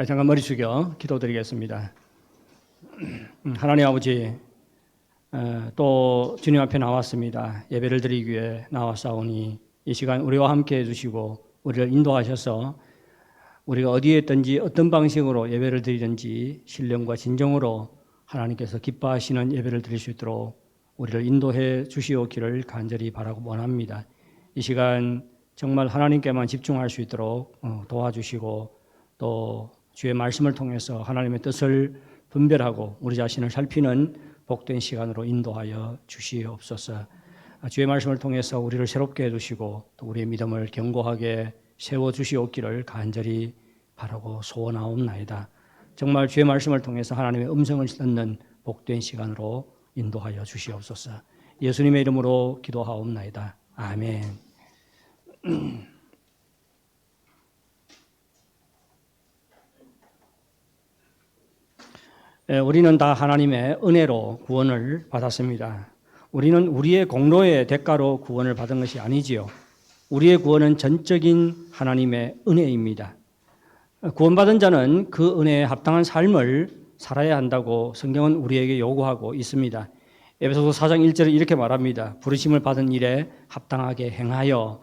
잠깐 머리 숙여 기도드리겠습니다. 하나님 아버지, 또 주님 앞에 나왔습니다. 예배를 드리기 위해 나왔사오니 이 시간 우리와 함께 해주시고 우리를 인도하셔서 우리가 어디에 있든지 어떤 방식으로 예배를 드리든지 신령과 진정으로 하나님께서 기뻐하시는 예배를 드릴 수 있도록 우리를 인도해 주시옵기를 간절히 바라고 원합니다. 이 시간 정말 하나님께만 집중할 수 있도록 도와주시고 또 주의 말씀을 통해서 하나님의 뜻을 분별하고 우리 자신을 살피는 복된 시간으로 인도하여 주시옵소서. 주의 말씀을 통해서 우리를 새롭게 해주시고 또 우리의 믿음을 견고하게 세워주시옵기를 간절히 바라고 소원하옵나이다. 정말 주의 말씀을 통해서 하나님의 음성을 듣는 복된 시간으로 인도하여 주시옵소서. 예수님의 이름으로 기도하옵나이다. 아멘. 우리는 다 하나님의 은혜로 구원을 받았습니다. 우리는 우리의 공로의 대가로 구원을 받은 것이 아니지요. 우리의 구원은 전적인 하나님의 은혜입니다. 구원받은 자는 그 은혜에 합당한 삶을 살아야 한다고 성경은 우리에게 요구하고 있습니다. 에베소서 4장 1절에 이렇게 말합니다. 부르심을 받은 일에 합당하게 행하여.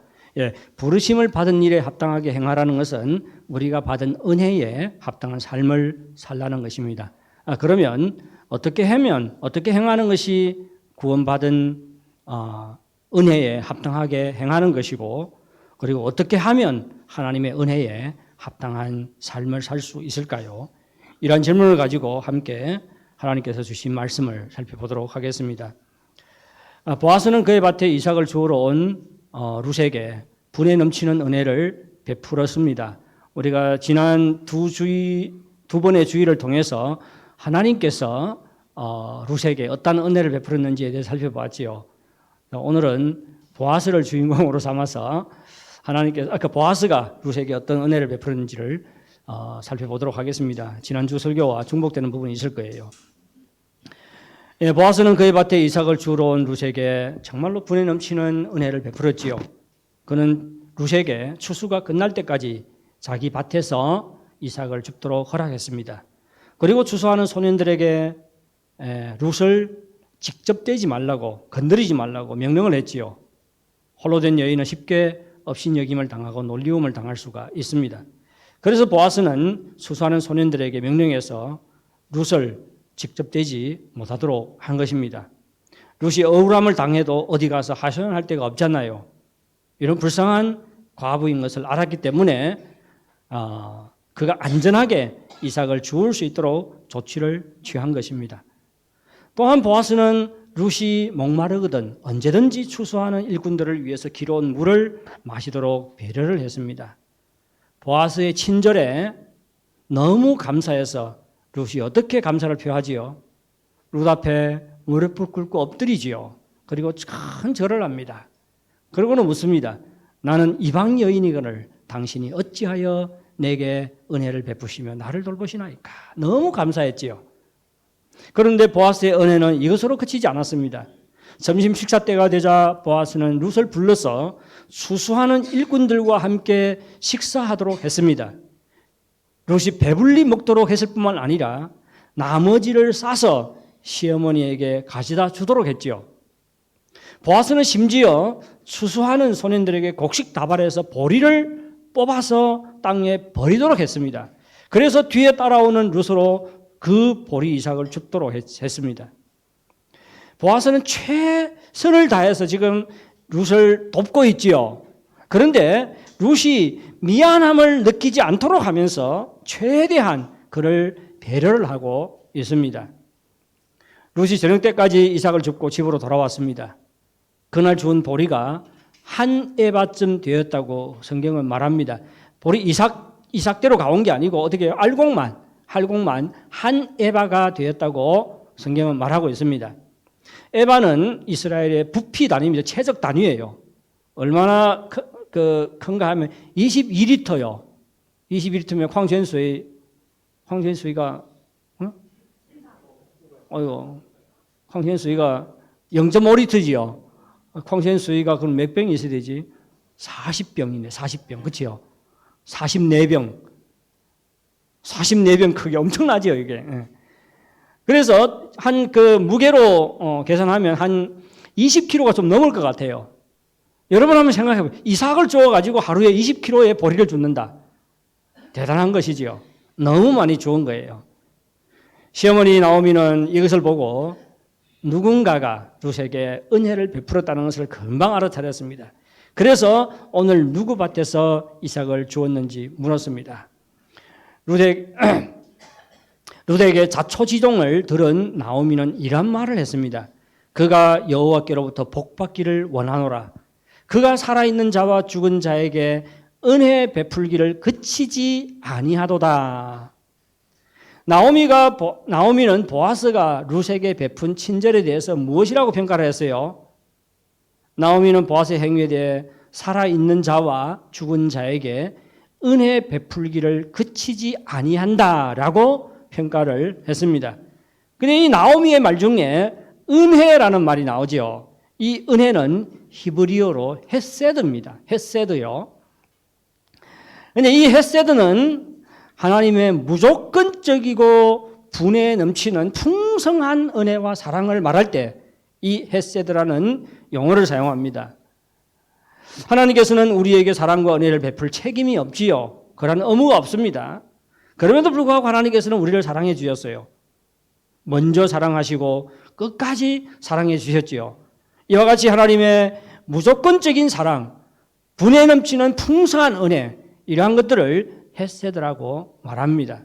부르심을 받은 일에 합당하게 행하라는 것은 우리가 받은 은혜에 합당한 삶을 살라는 것입니다. 그러면 어떻게 행하는 것이 구원받은 은혜에 합당하게 행하는 것이고, 그리고 어떻게 하면 하나님의 은혜에 합당한 삶을 살 수 있을까요? 이런 질문을 가지고 함께 하나님께서 주신 말씀을 살펴보도록 하겠습니다. 보아스는 그의 밭에 이삭을 주우러 온 룻에게 분에 넘치는 은혜를 베풀었습니다. 우리가 지난 두 번의 주의를 통해서 하나님께서 룻에게 어떤 은혜를 베풀었는지에 대해 살펴봤지요. 오늘은 보아스를 주인공으로 삼아서 하나님께서 보아스가 룻에게 어떤 은혜를 베풀었는지를 살펴보도록 하겠습니다. 지난주 설교와 중복되는 부분이 있을 거예요. 보아스는 그의 밭에 이삭을 주우러 온 룻에게 정말로 분에 넘치는 은혜를 베풀었지요. 그는 룻에게 추수가 끝날 때까지 자기 밭에서 이삭을 줍도록 허락했습니다. 그리고 추수하는 소년들에게 룻을 직접 떼지 말라고, 건드리지 말라고 명령을 했지요. 홀로 된 여인은 쉽게 업신여김을 당하고 놀리움을 당할 수가 있습니다. 그래서 보아스는 추수하는 소년들에게 명령해서 룻을 직접 떼지 못하도록 한 것입니다. 룻이 억울함을 당해도 어디 가서 하소연할 데가 없잖아요. 이런 불쌍한 과부인 것을 알았기 때문에 그가 안전하게 이삭을 주울 수 있도록 조치를 취한 것입니다. 또한 보아스는 룻이 목마르거든 언제든지 추수하는 일꾼들을 위해서 길어온 물을 마시도록 배려를 했습니다. 보아스의 친절에 너무 감사해서 룻이 어떻게 감사를 표하지요? 룻 앞에 무릎을 꿇고 엎드리지요. 그리고 큰 절을 합니다. 그러고는 묻습니다. 나는 이방 여인이거늘 당신이 어찌하여 내게 은혜를 베푸시며 나를 돌보시나이까. 너무 감사했지요. 그런데 보아스의 은혜는 이것으로 그치지 않았습니다. 점심 식사 때가 되자 보아스는 룻을 불러서 추수하는 일꾼들과 함께 식사하도록 했습니다. 룻이 배불리 먹도록 했을 뿐만 아니라 나머지를 싸서 시어머니에게 가져다 주도록 했지요. 보아스는 심지어 추수하는 소년들에게 곡식 다발에서 보리를 뽑아서 땅에 버리도록 했습니다. 그래서 뒤에 따라오는 룻으로 그 보리 이삭을 줍도록 했습니다. 보아스는 최선을 다해서 지금 룻을 돕고 있지요. 그런데 룻이 미안함을 느끼지 않도록 하면서 최대한 그를 배려를 하고 있습니다. 룻이 저녁 때까지 이삭을 줍고 집으로 돌아왔습니다. 그날 주운 보리가 한 에바쯤 되었다고 성경은 말합니다. 보리 이삭대로 가온 게 아니고 어떻게 알곡만 한 에바가 되었다고 성경은 말하고 있습니다. 에바는 이스라엘의 부피 단위입니다. 최적 단위예요. 얼마나 큰가 하면 22리터요. 22리터면 황천수위가 황천수위가 0.5리터지요. 황천수위가 그럼 몇 병이 있어야 되지? 40병이네. 40병. 그렇죠? 44병. 44병 크기 엄청나죠, 이게. 예. 그래서 한 그 무게로 계산하면 한 20kg가 좀 넘을 것 같아요. 여러분 한번 생각해 보세요. 이삭을 주어가지고 하루에 20kg의 보리를 줍는다. 대단한 것이지요. 너무 많이 주은 거예요. 시어머니 나오미는 이것을 보고 누군가가 룻에게 은혜를 베풀었다는 것을 금방 알아차렸습니다. 그래서 오늘 누구 밭에서 이삭을 주었는지 물었습니다. 룻에게 자초지종을 들은 나오미는 이런 말을 했습니다. 그가 여호와께로부터 복받기를 원하노라. 그가 살아있는 자와 죽은 자에게 은혜 베풀기를 그치지 아니하도다. 나오미는 보아스가 룻에게 베푼 친절에 대해서 무엇이라고 평가를 했어요? 나오미는 보아스의 행위에 대해 살아있는 자와 죽은 자에게 은혜 베풀기를 그치지 아니한다라고 평가를 했습니다. 근데 이 나오미의 말 중에 은혜라는 말이 나오죠. 이 은혜는 히브리어로 헤세드입니다. 헤세드요. 근데 이 헤세드는 하나님의 무조건적이고 분에 넘치는 풍성한 은혜와 사랑을 말할 때 이 헤세드라는 용어를 사용합니다. 하나님께서는 우리에게 사랑과 은혜를 베풀 책임이 없지요. 그런 의무가 없습니다. 그럼에도 불구하고 하나님께서는 우리를 사랑해 주셨어요. 먼저 사랑하시고 끝까지 사랑해 주셨지요. 이와 같이 하나님의 무조건적인 사랑, 분에 넘치는 풍성한 은혜, 이러한 것들을 헤세드라고 말합니다.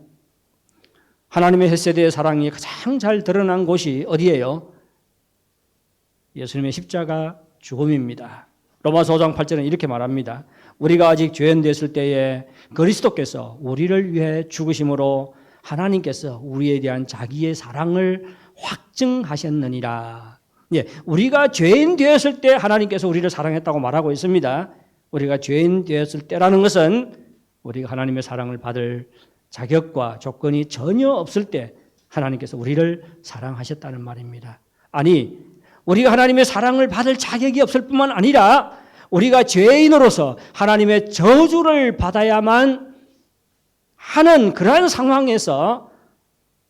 하나님의 헤세드의 사랑이 가장 잘 드러난 곳이 어디예요? 예수님의 십자가 죽음입니다. 로마서 5장 8절은 이렇게 말합니다. 우리가 아직 죄인 됐을 때에 그리스도께서 우리를 위해 죽으심으로 하나님께서 우리에 대한 자기의 사랑을 확증하셨느니라. 예, 우리가 죄인 되었을 때 하나님께서 우리를 사랑했다고 말하고 있습니다. 우리가 죄인 되었을 때라는 것은 우리가 하나님의 사랑을 받을 자격과 조건이 전혀 없을 때 하나님께서 우리를 사랑하셨다는 말입니다. 아니, 우리가 하나님의 사랑을 받을 자격이 없을 뿐만 아니라 우리가 죄인으로서 하나님의 저주를 받아야만 하는 그러한 상황에서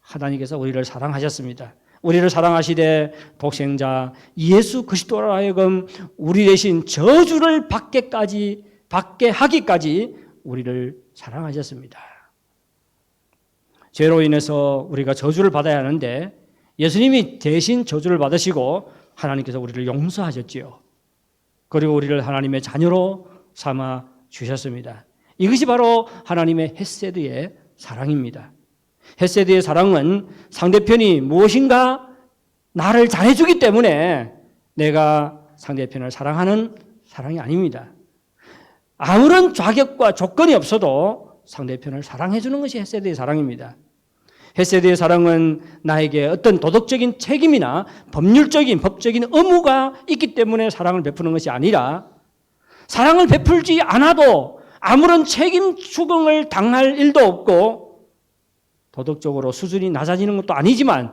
하나님께서 우리를 사랑하셨습니다. 우리를 사랑하시되 독생자 예수 그리스도로 하여금 우리 대신 저주를 받게 하기까지 우리를 사랑하셨습니다. 죄로 인해서 우리가 저주를 받아야 하는데 예수님이 대신 저주를 받으시고 하나님께서 우리를 용서하셨지요. 그리고 우리를 하나님의 자녀로 삼아 주셨습니다. 이것이 바로 하나님의 헤세드의 사랑입니다. 헤세드의 사랑은 상대편이 무엇인가 나를 잘해주기 때문에 내가 상대편을 사랑하는 사랑이 아닙니다. 아무런 자격과 조건이 없어도 상대편을 사랑해주는 것이 헤세드의 사랑입니다. 헤세드의 사랑은 나에게 어떤 도덕적인 책임이나 법적인 의무가 있기 때문에 사랑을 베푸는 것이 아니라 사랑을 베풀지 않아도 아무런 책임 추궁을 당할 일도 없고 도덕적으로 수준이 낮아지는 것도 아니지만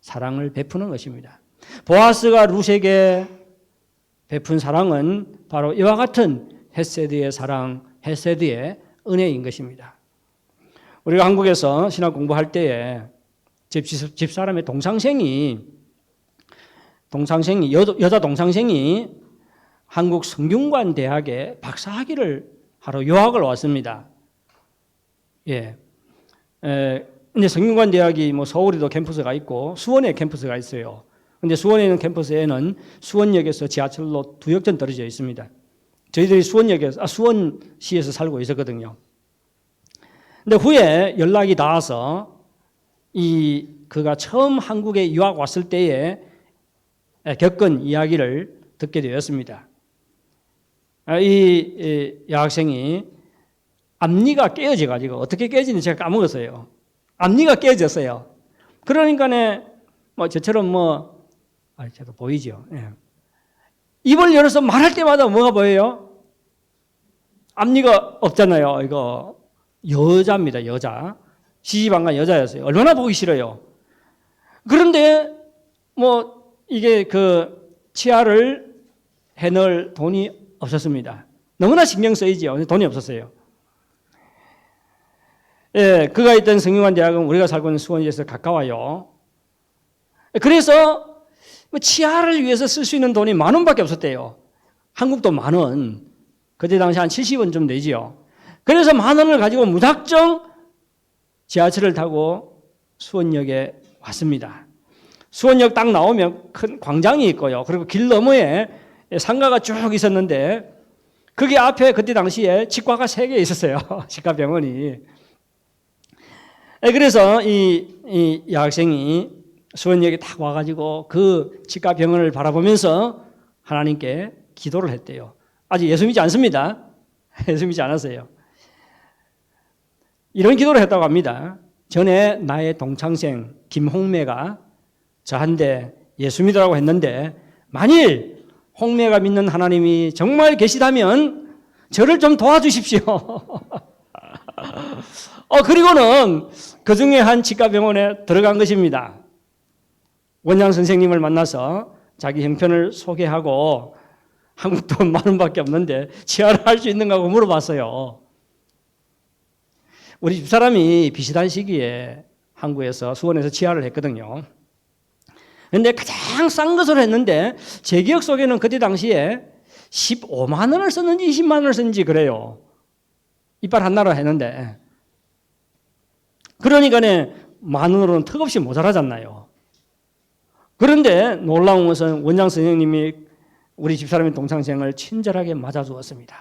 사랑을 베푸는 것입니다. 보아스가 룻에게 베푼 사랑은 바로 이와 같은 헤세드의 사랑, 헤세드의 은혜인 것입니다. 우리가 한국에서 신학 공부할 때에 집사람의 여자 동상생이 한국 성균관 대학에 박사학위를 하러 유학을 왔습니다. 예. 근데 성균관 대학이 서울에도 캠퍼스가 있고 수원에 캠퍼스가 있어요. 근데 수원에 있는 캠퍼스에는 수원역에서 지하철로 2역전 떨어져 있습니다. 저희들이 수원시에서 살고 있었거든요. 근데 후에 연락이 닿아서 그가 처음 한국에 유학 왔을 때에 겪은 이야기를 듣게 되었습니다. 이 여학생이 앞니가 깨어져가지고 어떻게 깨어지는지 제가 까먹었어요. 앞니가 깨어졌어요. 그러니까 저처럼 저도 보이죠. 예. 입을 열어서 말할 때마다 뭐가 보여요? 앞니가 없잖아요. 이거 여자입니다. 여자. 시집안간 여자였어요. 얼마나 보기 싫어요. 그런데 이게 치아를 해넣을 돈이 없었습니다. 너무나 신경 쓰이죠. 돈이 없었어요. 예, 그가 있던 성균관 대학은 우리가 살고 있는 수원시에서 가까워요. 그래서 치아를 위해서 쓸 수 있는 돈이 10,000원밖에 없었대요. 한국 돈 10,000원. 그때 당시 한 70원 좀 되지요. 그래서 10,000원을 가지고 무작정 지하철을 타고 수원역에 왔습니다. 수원역 딱 나오면 큰 광장이 있고요. 그리고 길 너머에 상가가 쭉 있었는데 거기 앞에 그때 당시에 치과가 3개 있었어요. 치과병원이. 그래서 이 여학생이 수원역에 딱 와가지고 그 치과병원을 바라보면서 하나님께 기도를 했대요. 아직 예수 믿지 않습니다. 예수 믿지 않았어요. 이런 기도를 했다고 합니다. 전에 나의 동창생 김홍매가 저한테 예수 믿으라고 했는데 만일 홍매가 믿는 하나님이 정말 계시다면 저를 좀 도와주십시오. 그리고는 그 중에 한 치과병원에 들어간 것입니다. 원장 선생님을 만나서 자기 형편을 소개하고 한국 돈 10,000원밖에 없는데 치아를 할 수 있는가 하고 물어봤어요. 우리 집사람이 비슷한 시기에 한국에서 수원에서 치아를 했거든요. 그런데 가장 싼 것을 했는데 제 기억 속에는 그때 당시에 15만 원을 썼는지 20만 원을 썼는지 그래요. 이빨 하나로 했는데. 그러니까 10,000원으로는 턱없이 모자라잖아요. 그런데 놀라운 것은 원장 선생님이 우리 집사람의 동창생을 친절하게 맞아주었습니다.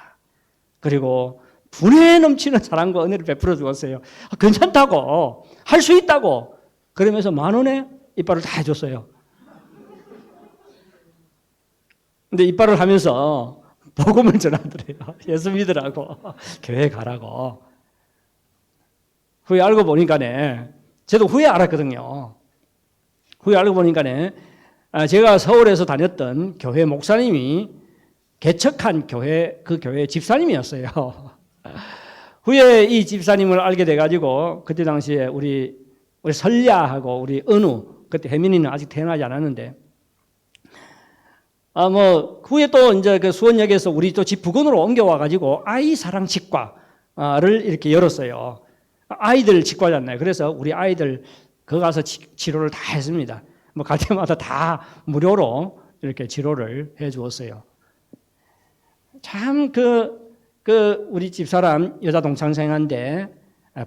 그리고 분에 넘치는 사랑과 은혜를 베풀어 주었어요. 괜찮다고, 할 수 있다고. 그러면서 10,000원에 이빨을 다 해줬어요. 근데 이빨을 하면서 복음을 전하더래요. 예수 믿으라고, 교회 가라고. 후에 알고 보니까 저도 후에 알았거든요. 후에 알고 보니까 제가 서울에서 다녔던 교회 목사님이 개척한 교회, 그 교회 집사님이었어요. 후에 이 집사님을 알게 돼가지고 그때 당시에 우리 설야하고 우리 은우, 그때 혜민이는 아직 태어나지 않았는데 후에 또 이제 그 수원역에서 우리 또 집 부근으로 옮겨와가지고 아이 사랑 치과를 이렇게 열었어요. 아이들 치과잖아요. 그래서 우리 아이들 거 가서 치료를 다 했습니다. 갈 때마다 다 무료로 이렇게 치료를 해 주었어요. 참 우리 집사람 여자 동창생한테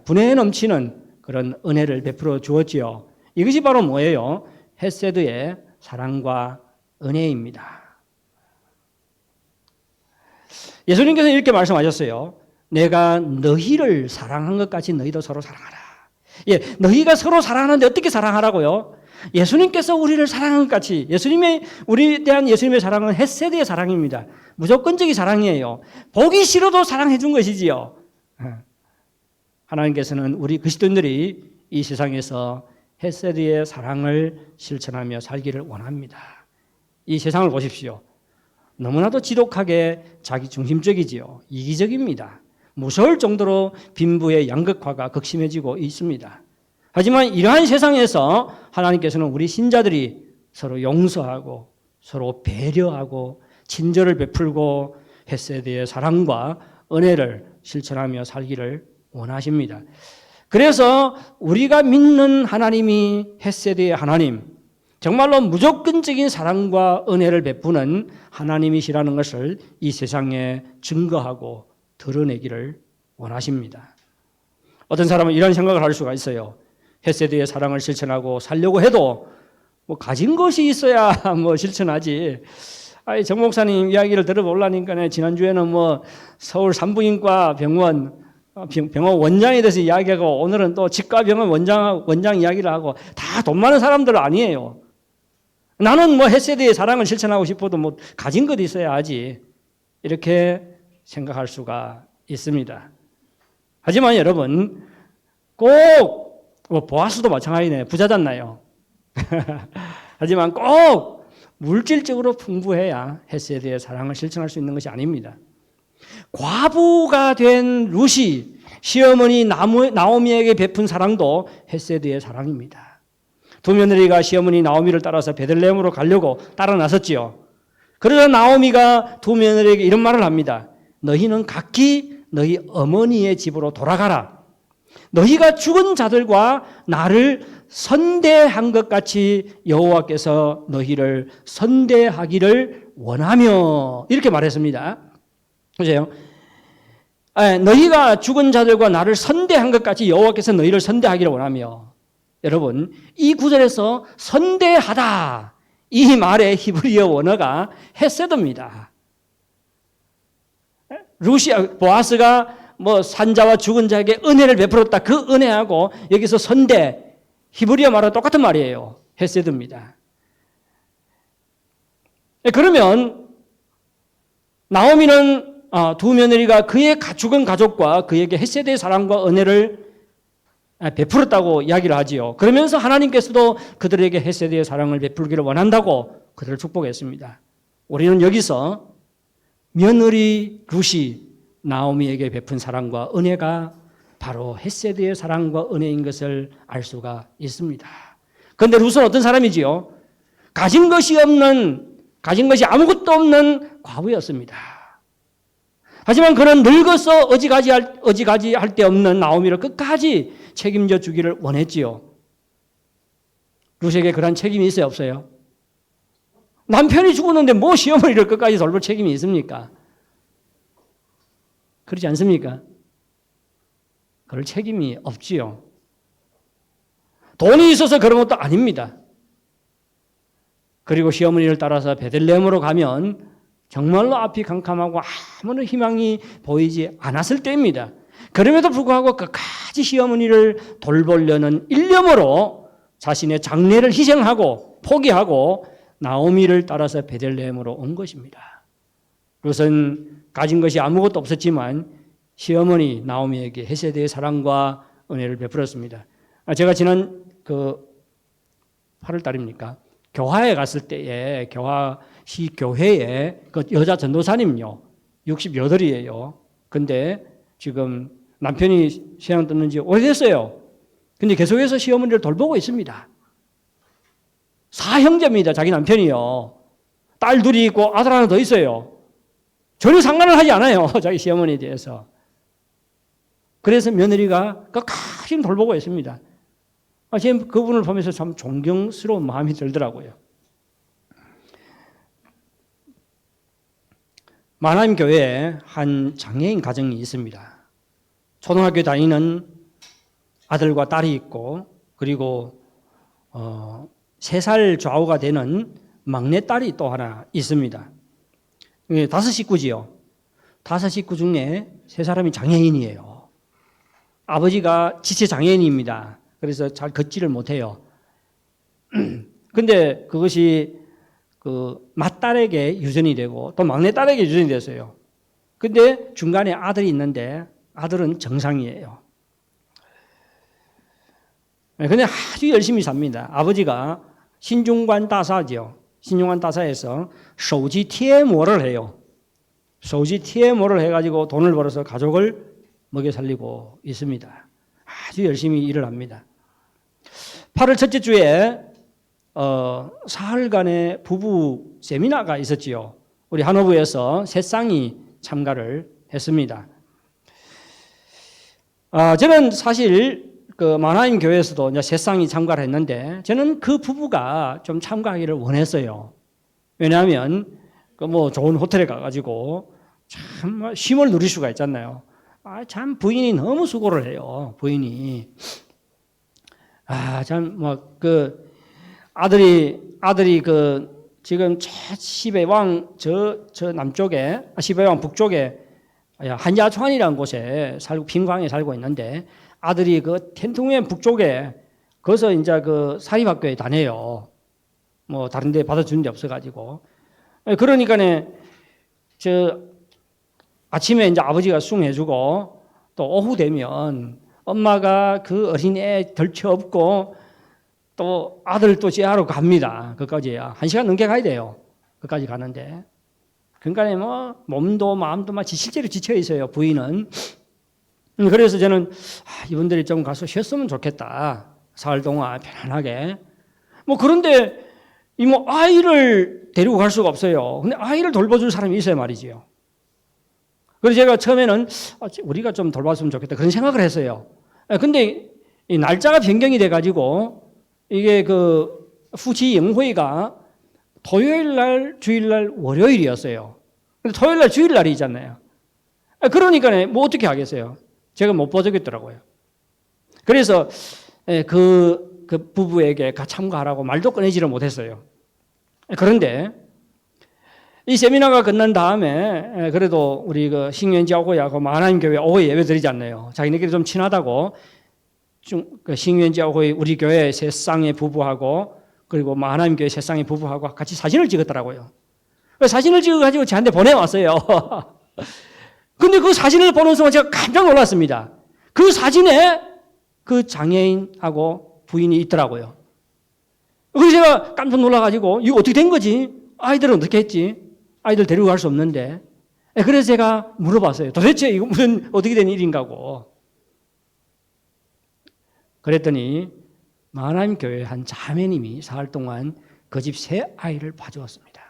분에 넘치는 그런 은혜를 베풀어 주었지요. 이것이 바로 뭐예요? 헤세드의 사랑과 은혜입니다. 예수님께서 이렇게 말씀하셨어요. 내가 너희를 사랑한 것 같이 너희도 서로 사랑하라. 예, 너희가 서로 사랑하는데 어떻게 사랑하라고요? 예수님께서 우리를 사랑한 것 같이 우리에 대한 예수님의 사랑은 헤세드의 사랑입니다. 무조건적인 사랑이에요. 보기 싫어도 사랑해 준 것이지요. 하나님께서는 우리 그리스도인들이 이 세상에서 헤세드의 사랑을 실천하며 살기를 원합니다. 이 세상을 보십시오. 너무나도 지독하게 자기중심적이지요. 이기적입니다. 무서울 정도로 빈부의 양극화가 극심해지고 있습니다. 하지만 이러한 세상에서 하나님께서는 우리 신자들이 서로 용서하고 서로 배려하고 친절을 베풀고 헤세드의 사랑과 은혜를 실천하며 살기를 원하십니다. 그래서 우리가 믿는 하나님이 헤세드의 하나님, 정말로 무조건적인 사랑과 은혜를 베푸는 하나님이시라는 것을 이 세상에 증거하고 드러내기를 원하십니다. 어떤 사람은 이런 생각을 할 수가 있어요. 헤세드의 사랑을 실천하고 살려고 해도 가진 것이 있어야 실천하지. 정 목사님 이야기를 들어보려니까 지난주에는 서울 산부인과 병원 원장에 대해서 이야기하고 오늘은 또 치과병원 원장 이야기를 하고 다 돈 많은 사람들 아니에요. 나는 헤세드의 사랑을 실천하고 싶어도 가진 것 있어야 하지. 이렇게 생각할 수가 있습니다. 하지만 여러분 꼭 보아스도 마찬가지네. 부자잖아요. 하지만 꼭 물질적으로 풍부해야 헤세드의 사랑을 실천할 수 있는 것이 아닙니다. 과부가 된 룻이 시어머니 나오미에게 베푼 사랑도 헤세드의 사랑입니다. 두 며느리가 시어머니 나오미를 따라서 베들레헴으로 가려고 따라 나섰지요. 그러자 나오미가 두 며느리에게 이런 말을 합니다. 너희는 각기 너희 어머니의 집으로 돌아가라. 너희가 죽은 자들과 나를 선대한 것 같이 여호와께서 너희를 선대하기를 원하며 이렇게 말했습니다. 보세요. 너희가 죽은 자들과 나를 선대한 것 같이 여호와께서 너희를 선대하기를 원하며. 여러분, 이 구절에서 선대하다 이 말의 히브리어 원어가 헤세드입니다. 보아스가 산자와 죽은 자에게 은혜를 베풀었다. 그 은혜하고 여기서 선대, 히브리어 말과 똑같은 말이에요. 헤세드입니다. 그러면 나오미는 두 며느리가 그의 죽은 가족과 그에게 헤세드의 사랑과 은혜를 베풀었다고 이야기를 하지요. 그러면서 하나님께서도 그들에게 헤세드의 사랑을 베풀기를 원한다고 그들을 축복했습니다. 우리는 여기서 며느리 룻이 나오미에게 베푼 사랑과 은혜가 바로 헤세드의 사랑과 은혜인 것을 알 수가 있습니다. 그런데 룻은 어떤 사람이지요? 가진 것이 아무것도 없는 과부였습니다. 하지만 그는 늙어서 어지가지할 데 없는 나오미를 끝까지 책임져 주기를 원했지요. 룻에게 그런 책임이 있어요, 없어요? 남편이 죽었는데 시어머니를 끝까지 돌볼 책임이 있습니까? 그렇지 않습니까? 그럴 책임이 없지요. 돈이 있어서 그런 것도 아닙니다. 그리고 시어머니를 따라서 베들레헴으로 가면 정말로 앞이 캄캄하고 아무런 희망이 보이지 않았을 때입니다. 그럼에도 불구하고 끝까지 시어머니를 돌보려는 일념으로 자신의 장래를 희생하고 포기하고 나오미를 따라서 베들레헴으로 온 것입니다. 룻은 가진 것이 아무것도 없었지만 시어머니 나오미에게 헤세드의 사랑과 은혜를 베풀었습니다. 제가 지난 8월 달입니까? 교화에 갔을 때에 교화시 교회에 그 여자 전도사님요 68이에요. 근데 지금 남편이 신앙 떴는 지 오래됐어요. 근데 계속해서 시어머니를 돌보고 있습니다. 4형제입니다. 자기 남편이요. 딸 둘이 있고 아들 하나 더 있어요. 전혀 상관을 하지 않아요. 자기 시어머니에 대해서. 그래서 며느리가 끝까지 돌보고 있습니다. 제가 그분을 보면서 참 존경스러운 마음이 들더라고요. 마나임 교회에 한 장애인 가정이 있습니다. 초등학교 다니는 아들과 딸이 있고 그리고 3살 좌우가 되는 막내딸이 또 하나 있습니다. 5식구지요. 5식구 중에 3사람이 장애인이에요. 아버지가 지체 장애인입니다. 그래서 잘 걷지를 못해요. 근데 그것이 맏딸에게 유전이 되고 또 막내딸에게 유전이 됐어요. 근데 중간에 아들이 있는데 아들은 정상이에요. 근데 아주 열심히 삽니다. 아버지가 신중관 다사죠. 신중관 다사에서 소지 TMO를 해요. 소지 TMO를 해가지고 돈을 벌어서 가족을 먹여 살리고 있습니다. 아주 열심히 일을 합니다. 8월 첫째 주에 사흘간의 부부 세미나가 있었지요. 우리 한호부에서 세 쌍이 참가를 했습니다. 저는 사실 마나임 교회에서도 이제 세 쌍이 참가를 했는데 저는 그 부부가 좀 참가하기를 원했어요. 왜냐하면 좋은 호텔에 가가지고 참 쉼을 누릴 수가 있잖아요. 참 부인이 너무 수고를 해요. 부인이 아들이 지금 시베왕 저 남쪽에 시베왕 북쪽에 한야천이라는 곳에 살고 빈광에 살고 있는데 아들이 텐퉁엔 북쪽에 거기서 이제 사립학교에 다녀요. 다른 데 받아주는 데 없어가지고. 그러니까네 아침에 이제 아버지가 숭해주고 또 오후 되면 엄마가 그 어린애 덜쳐업고 또 아들 또 제하러 갑니다. 그까지 1시간 넘게 가야 돼요. 그까지 가는데. 그러니까 몸도 마음도 막 실제로 지쳐 있어요. 부인은. 그래서 저는 이분들이 좀 가서 쉬었으면 좋겠다. 사흘 동안 편안하게. 그런데 아이를 데리고 갈 수가 없어요. 근데 아이를 돌봐줄 사람이 있어야 말이지요. 그래서 제가 처음에는 우리가 좀 돌봤으면 좋겠다 그런 생각을 했어요. 근데 이 날짜가 변경이 돼가지고 이게 그 후치 영회가 토요일 날, 주일 날, 월요일이었어요. 근데 토요일 날, 주일 날이잖아요. 그러니까 뭐 어떻게 하겠어요? 제가 못 보겠더라고요. 그래서 그 부부에게 참가하라고 말도 꺼내지를 못했어요. 그런데 이 세미나가 끝난 다음에 그래도 우리 그 신nguyên教会하고 하나님교회 오후에 예배 드리잖아요. 자기네끼리 좀 친하다고 그 신nguyên教会우리 교회 세 쌍의 부부하고 그리고 하나님교회 세 쌍의 부부하고 같이 사진을 찍었더라고요. 사진을 찍어가지고 저한테 보내왔어요. 근데 그 사진을 보는 순간 제가 깜짝 놀랐습니다. 그 사진에 그 장애인하고 부인이 있더라고요. 그래서 제가 깜짝 놀라가지고 이거 어떻게 된 거지? 아이들은 어떻게 했지? 아이들 데리고 갈 수 없는데. 그래서 제가 물어봤어요. 도대체 이거 무슨 어떻게 된 일인가고. 그랬더니 하나님 교회 한 자매님이 사흘 동안 그 집 세 아이를 봐주었습니다.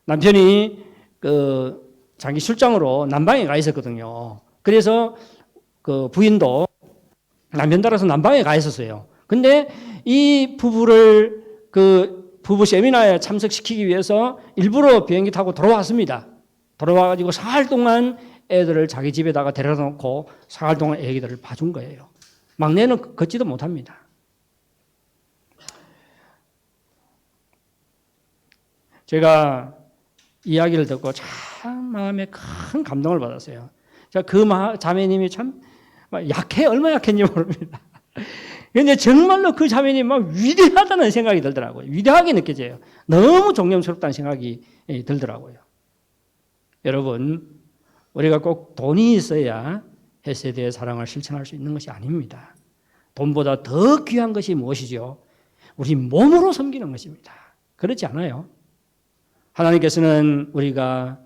남편이 그 자기 출장으로 남방에 가 있었거든요. 그래서 그 부인도 남편 따라서 남방에 가 있었어요. 근데 이 부부를 그 부부 세미나에 참석시키기 위해서 일부러 비행기 타고 돌아왔습니다. 돌아와가지고 사흘 동안 애들을 자기 집에다가 데려다 놓고 사흘 동안 애기들을 봐준 거예요. 막내는 걷지도 못합니다. 제가 이야기를 듣고 참 마음에 큰 감동을 받았어요. 그 자매님이 참 얼마나 약했는지 모릅니다. 근데 정말로 그 자매님 막 위대하다는 생각이 들더라고요. 위대하게 느껴져요. 너무 존경스럽다는 생각이 들더라고요. 여러분, 우리가 꼭 돈이 있어야 헤세드의 사랑을 실천할 수 있는 것이 아닙니다. 돈보다 더 귀한 것이 무엇이죠? 우리 몸으로 섬기는 것입니다. 그렇지 않아요? 하나님께서는 우리가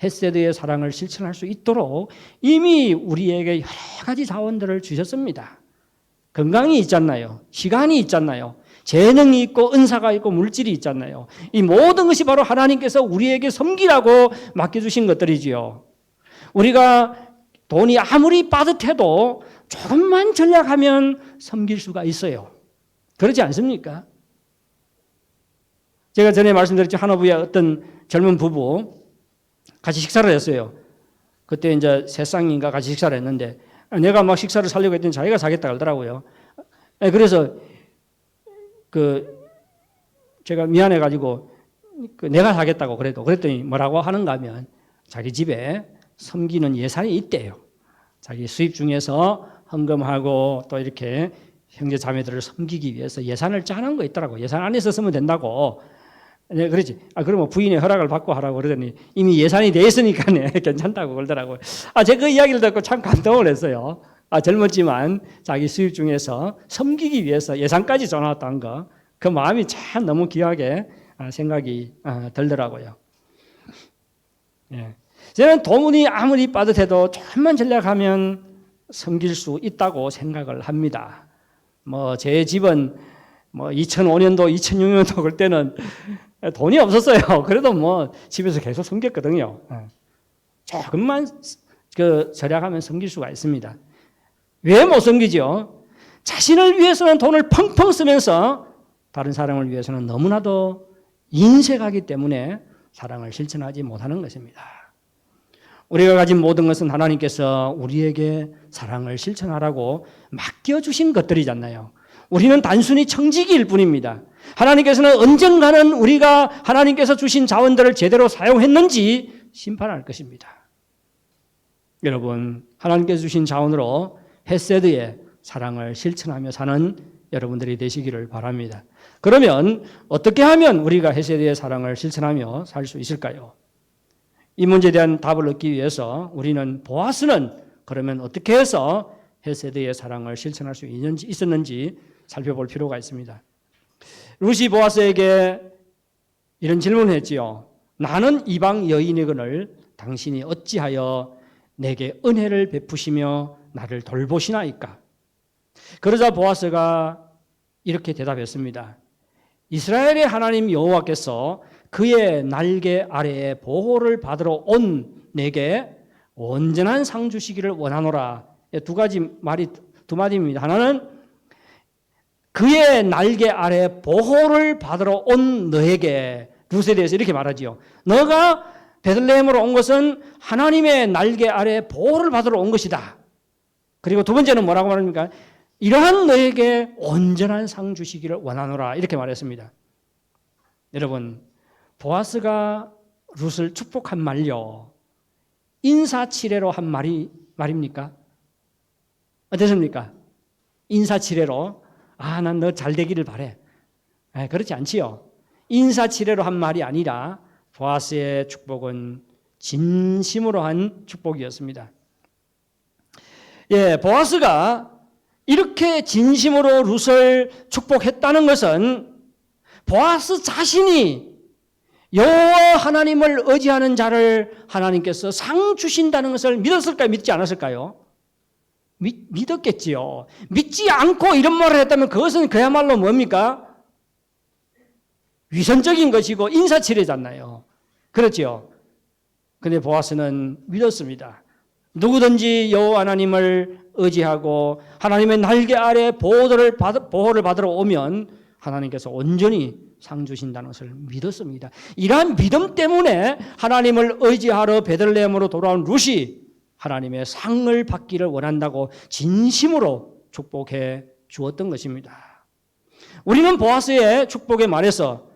헤세드의 사랑을 실천할 수 있도록 이미 우리에게 여러 가지 자원들을 주셨습니다. 건강이 있잖아요. 시간이 있잖아요. 재능이 있고 은사가 있고 물질이 있잖아요. 이 모든 것이 바로 하나님께서 우리에게 섬기라고 맡겨주신 것들이지요. 우리가 돈이 아무리 빠듯해도 조금만 전략하면 섬길 수가 있어요. 그렇지 않습니까? 제가 전에 말씀드렸죠. 한화부의 어떤 젊은 부부 같이 식사를 했어요. 그때 이제 세 쌍인가 같이 식사를 했는데 내가 막 식사를 사려고 했더니 자기가 사겠다 그러더라고요. 그래서 제가 미안해가지고 내가 사겠다고 그랬더니 뭐라고 하는가 하면 자기 집에 섬기는 예산이 있대요. 자기 수입 중에서 헌금하고 또 이렇게 형제 자매들을 섬기기 위해서 예산을 짜는 거 있더라고. 예산 안에서 쓰면 된다고. 네, 그러지. 그러면 부인의 허락을 받고 하라고 그러더니 이미 예산이 돼 있으니까 괜찮다고 그러더라고요. 제가 그 이야기를 듣고 참 감동을 했어요. 젊었지만 자기 수입 중에서 섬기기 위해서 예산까지 줘놨다는 거. 그 마음이 참 너무 귀하게 생각이 들더라고요. 예. 저는 돈이 아무리 빠듯해도 조금만 전략하면 섬길 수 있다고 생각을 합니다. 제 집은 2005년도, 2006년도 그때는 돈이 없었어요. 그래도 집에서 계속 섬겼거든요. 조금만 절약하면 섬길 수가 있습니다. 왜 못 섬기죠? 자신을 위해서는 돈을 펑펑 쓰면서 다른 사람을 위해서는 너무나도 인색하기 때문에 사랑을 실천하지 못하는 것입니다. 우리가 가진 모든 것은 하나님께서 우리에게 사랑을 실천하라고 맡겨주신 것들이잖아요. 우리는 단순히 청지기일 뿐입니다. 하나님께서는 언젠가는 우리가 하나님께서 주신 자원들을 제대로 사용했는지 심판할 것입니다. 여러분, 하나님께서 주신 자원으로 헤세드의 사랑을 실천하며 사는 여러분들이 되시기를 바랍니다. 그러면 어떻게 하면 우리가 헤세드의 사랑을 실천하며 살 수 있을까요? 이 문제에 대한 답을 얻기 위해서 우리는 보아스는 그러면 어떻게 해서 헤세드의 사랑을 실천할 수 있었는지 살펴볼 필요가 있습니다. 룻이 보아스에게 이런 질문을 했지요. 나는 이방 여인이거늘 당신이 어찌하여 내게 은혜를 베푸시며 나를 돌보시나이까? 그러자 보아스가 이렇게 대답했습니다. 이스라엘의 하나님 여호와께서 그의 날개 아래에 보호를 받으러 온 내게 온전한 상 주시기를 원하노라. 두 가지 말이 두 마디입니다. 하나는 그의 날개 아래 보호를 받으러 온 너에게, 룻에 대해서 이렇게 말하지요. 너가 베들레헴으로 온 것은 하나님의 날개 아래 보호를 받으러 온 것이다. 그리고 두 번째는 뭐라고 말합니까? 이러한 너에게 온전한 상 주시기를 원하노라, 이렇게 말했습니다. 여러분, 보아스가 룻을 축복한 말요, 인사치레로 한 말입니까? 어떻습니까? 인사치레로, 난 너 잘 되기를 바래. 그렇지 않지요. 인사치레로 한 말이 아니라 보아스의 축복은 진심으로 한 축복이었습니다. 보아스가 이렇게 진심으로 룻을 축복했다는 것은 보아스 자신이 여호와 하나님을 의지하는 자를 하나님께서 상 주신다는 것을 믿었을까요? 믿지 않았을까요? 믿었겠지요. 믿지 않고 이런 말을 했다면 그것은 그야말로 뭡니까? 위선적인 것이고 인사치레잖아요. 그렇죠? 그런데 보아스는 믿었습니다. 누구든지 여호와 하나님을 의지하고 하나님의 날개 아래 보호를 받으러 오면 하나님께서 온전히 상 주신다는 것을 믿었습니다. 이러한 믿음 때문에 하나님을 의지하러 베들레헴으로 돌아온 룻이 하나님의 상을 받기를 원한다고 진심으로 축복해 주었던 것입니다. 우리는 보아스의 축복에 말해서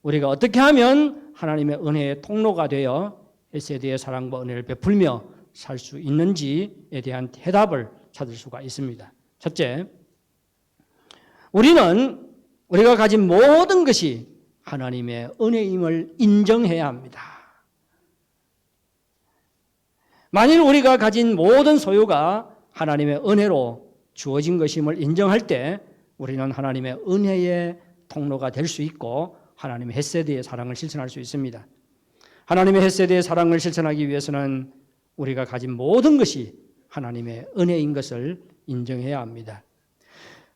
우리가 어떻게 하면 하나님의 은혜의 통로가 되어 헷세드의 사랑과 은혜를 베풀며 살 수 있는지에 대한 해답을 찾을 수가 있습니다. 첫째, 우리가 가진 모든 것이 하나님의 은혜임을 인정해야 합니다. 만일 우리가 가진 모든 소유가 하나님의 은혜로 주어진 것임을 인정할 때 우리는 하나님의 은혜의 통로가 될 수 있고 하나님의 헷세드의 사랑을 실천할 수 있습니다. 하나님의 헷세드의 사랑을 실천하기 위해서는 우리가 가진 모든 것이 하나님의 은혜인 것을 인정해야 합니다.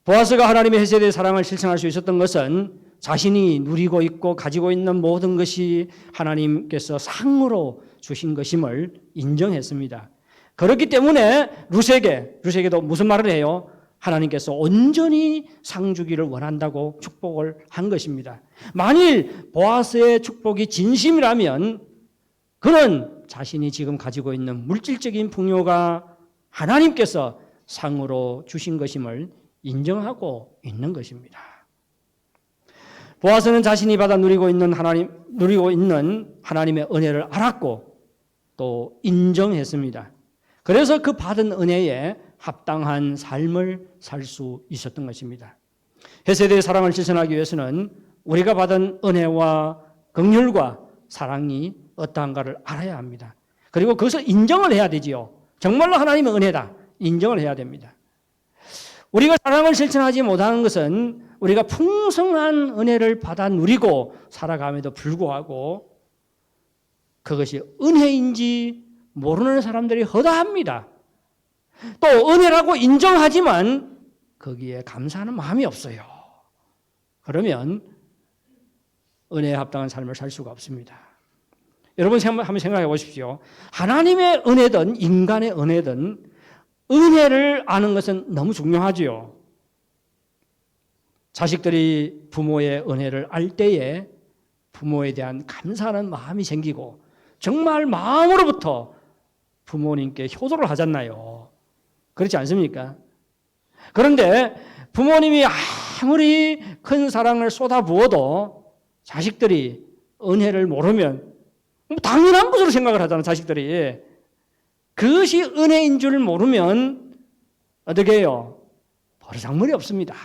보아스가 하나님의 헷세드의 사랑을 실천할 수 있었던 것은 자신이 누리고 있고 가지고 있는 모든 것이 하나님께서 상으로 주신 것임을 인정했습니다. 그렇기 때문에 룻에게도 무슨 말을 해요? 하나님께서 온전히 상 주기를 원한다고 축복을 한 것입니다. 만일 보아스의 축복이 진심이라면 그는 자신이 지금 가지고 있는 물질적인 풍요가 하나님께서 상으로 주신 것임을 인정하고 있는 것입니다. 보아스는 자신이 받아 누리고 있는 하나님의 은혜를 알았고 또 인정했습니다. 그래서 그 받은 은혜에 합당한 삶을 살 수 있었던 것입니다. 헷세드의 사랑을 실천하기 위해서는 우리가 받은 은혜와 긍휼과 사랑이 어떠한가를 알아야 합니다. 그리고 그것을 인정을 해야 되지요. 정말로 하나님의 은혜다. 인정을 해야 됩니다. 우리가 사랑을 실천하지 못하는 것은 우리가 풍성한 은혜를 받아 누리고 살아감에도 불구하고 그것이 은혜인지 모르는 사람들이 허다합니다. 또 은혜라고 인정하지만 거기에 감사하는 마음이 없어요. 그러면 은혜에 합당한 삶을 살 수가 없습니다. 여러분 한번 생각해 보십시오. 하나님의 은혜든 인간의 은혜든 은혜를 아는 것은 너무 중요하지요. 자식들이 부모의 은혜를 알 때에 부모에 대한 감사하는 마음이 생기고 정말 마음으로부터 부모님께 효도를 하잖아요. 그렇지 않습니까? 그런데 부모님이 아무리 큰 사랑을 쏟아부어도 자식들이 은혜를 모르면 당연한 것으로 생각을 하잖아요. 자식들이. 그것이 은혜인 줄 모르면 어떻게 해요? 버르장머리 없습니다.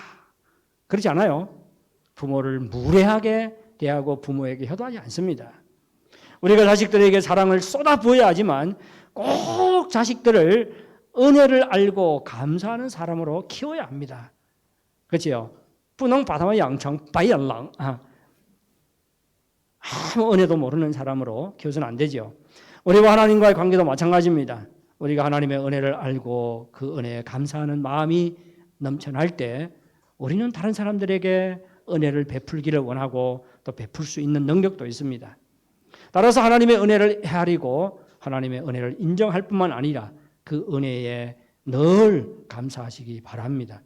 그렇지 않아요? 부모를 무례하게 대하고 부모에게 효도하지 않습니다. 우리가 자식들에게 사랑을 쏟아부어야 하지만 꼭 자식들을 은혜를 알고 감사하는 사람으로 키워야 합니다. 그렇지요? 不能把他们养成白眼狼. 아무 은혜도 모르는 사람으로 키워서는 안 되죠. 우리와 하나님과의 관계도 마찬가지입니다. 우리가 하나님의 은혜를 알고 그 은혜에 감사하는 마음이 넘쳐날 때 우리는 다른 사람들에게 은혜를 베풀기를 원하고 또 베풀 수 있는 능력도 있습니다. 따라서 하나님의 은혜를 헤아리고 하나님의 은혜를 인정할 뿐만 아니라 그 은혜에 늘 감사하시기 바랍니다.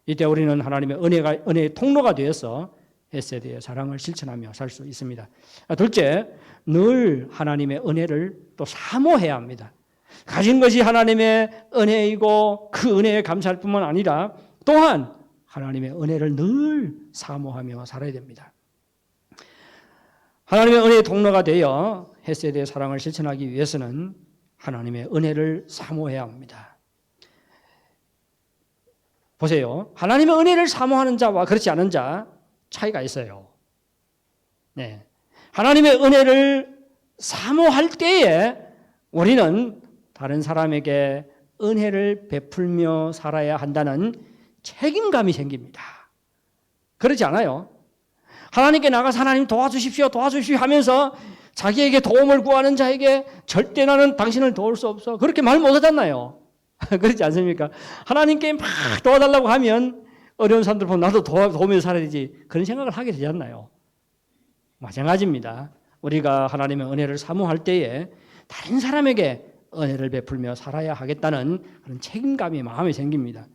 이때 우리는 하나님의 은혜의 통로가 되어서 헤세드의 사랑을 실천하며 살 수 있습니다. 둘째, 늘 하나님의 은혜를 또 사모해야 합니다. 가진 것이 하나님의 은혜이고 그 은혜에 감사할 뿐만 아니라 또한 하나님의 은혜를 늘 사모하며 살아야 됩니다. 하나님의 은혜의 통로가 되어 헤세드의 사랑을 실천하기 위해서는 하나님의 은혜를 사모해야 합니다. 보세요. 하나님의 은혜를 사모하는 자와 그렇지 않은 자 차이가 있어요. 네. 하나님의 은혜를 사모할 때에 우리는 다른 사람에게 은혜를 베풀며 살아야 한다는 책임감이 생깁니다. 그렇지 않아요? 하나님께 나가서 하나님 도와주십시오 하면서 자기에게 도움을 구하는 자에게 절대 나는 당신을 도울 수 없어. 그렇게 말 못하잖아요. 그렇지 않습니까? 하나님께 막 도와달라고 하면 어려운 사람들 보면 나도 도우면서 살아야 되지. 그런 생각을 하게 되지 않나요? 마찬가지입니다. 우리가 하나님의 은혜를 사모할 때에 다른 사람에게 은혜를 베풀며 살아야 하겠다는 그런 책임감이 마음에 생깁니다.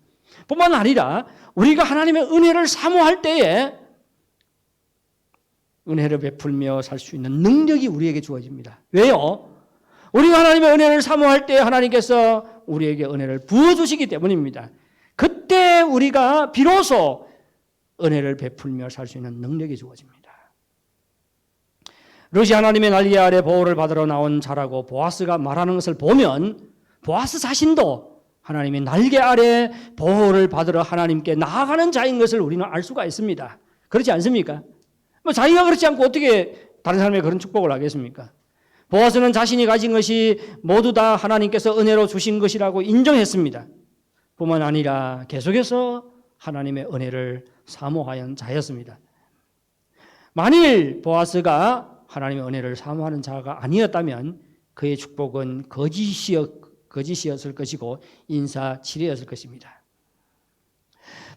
뿐만 아니라 우리가 하나님의 은혜를 사모할 때에 은혜를 베풀며 살 수 있는 능력이 우리에게 주어집니다. 왜요? 우리가 하나님의 은혜를 사모할 때 하나님께서 우리에게 은혜를 부어주시기 때문입니다. 그때 우리가 비로소 은혜를 베풀며 살 수 있는 능력이 주어집니다. 룻이 하나님의 날개 아래 보호를 받으러 나온 자라고 보아스가 말하는 것을 보면 보아스 자신도 하나님의 날개 아래 보호를 받으러 하나님께 나아가는 자인 것을 우리는 알 수가 있습니다. 그렇지 않습니까? 자기가 그렇지 않고 어떻게 다른 사람에게 그런 축복을 하겠습니까? 보아스는 자신이 가진 것이 모두 다 하나님께서 은혜로 주신 것이라고 인정했습니다. 뿐만 아니라 계속해서 하나님의 은혜를 사모하는 자였습니다. 만일 보아스가 하나님의 은혜를 사모하는 자가 아니었다면 그의 축복은 거짓이었을 것이고 인사치레였을 것입니다.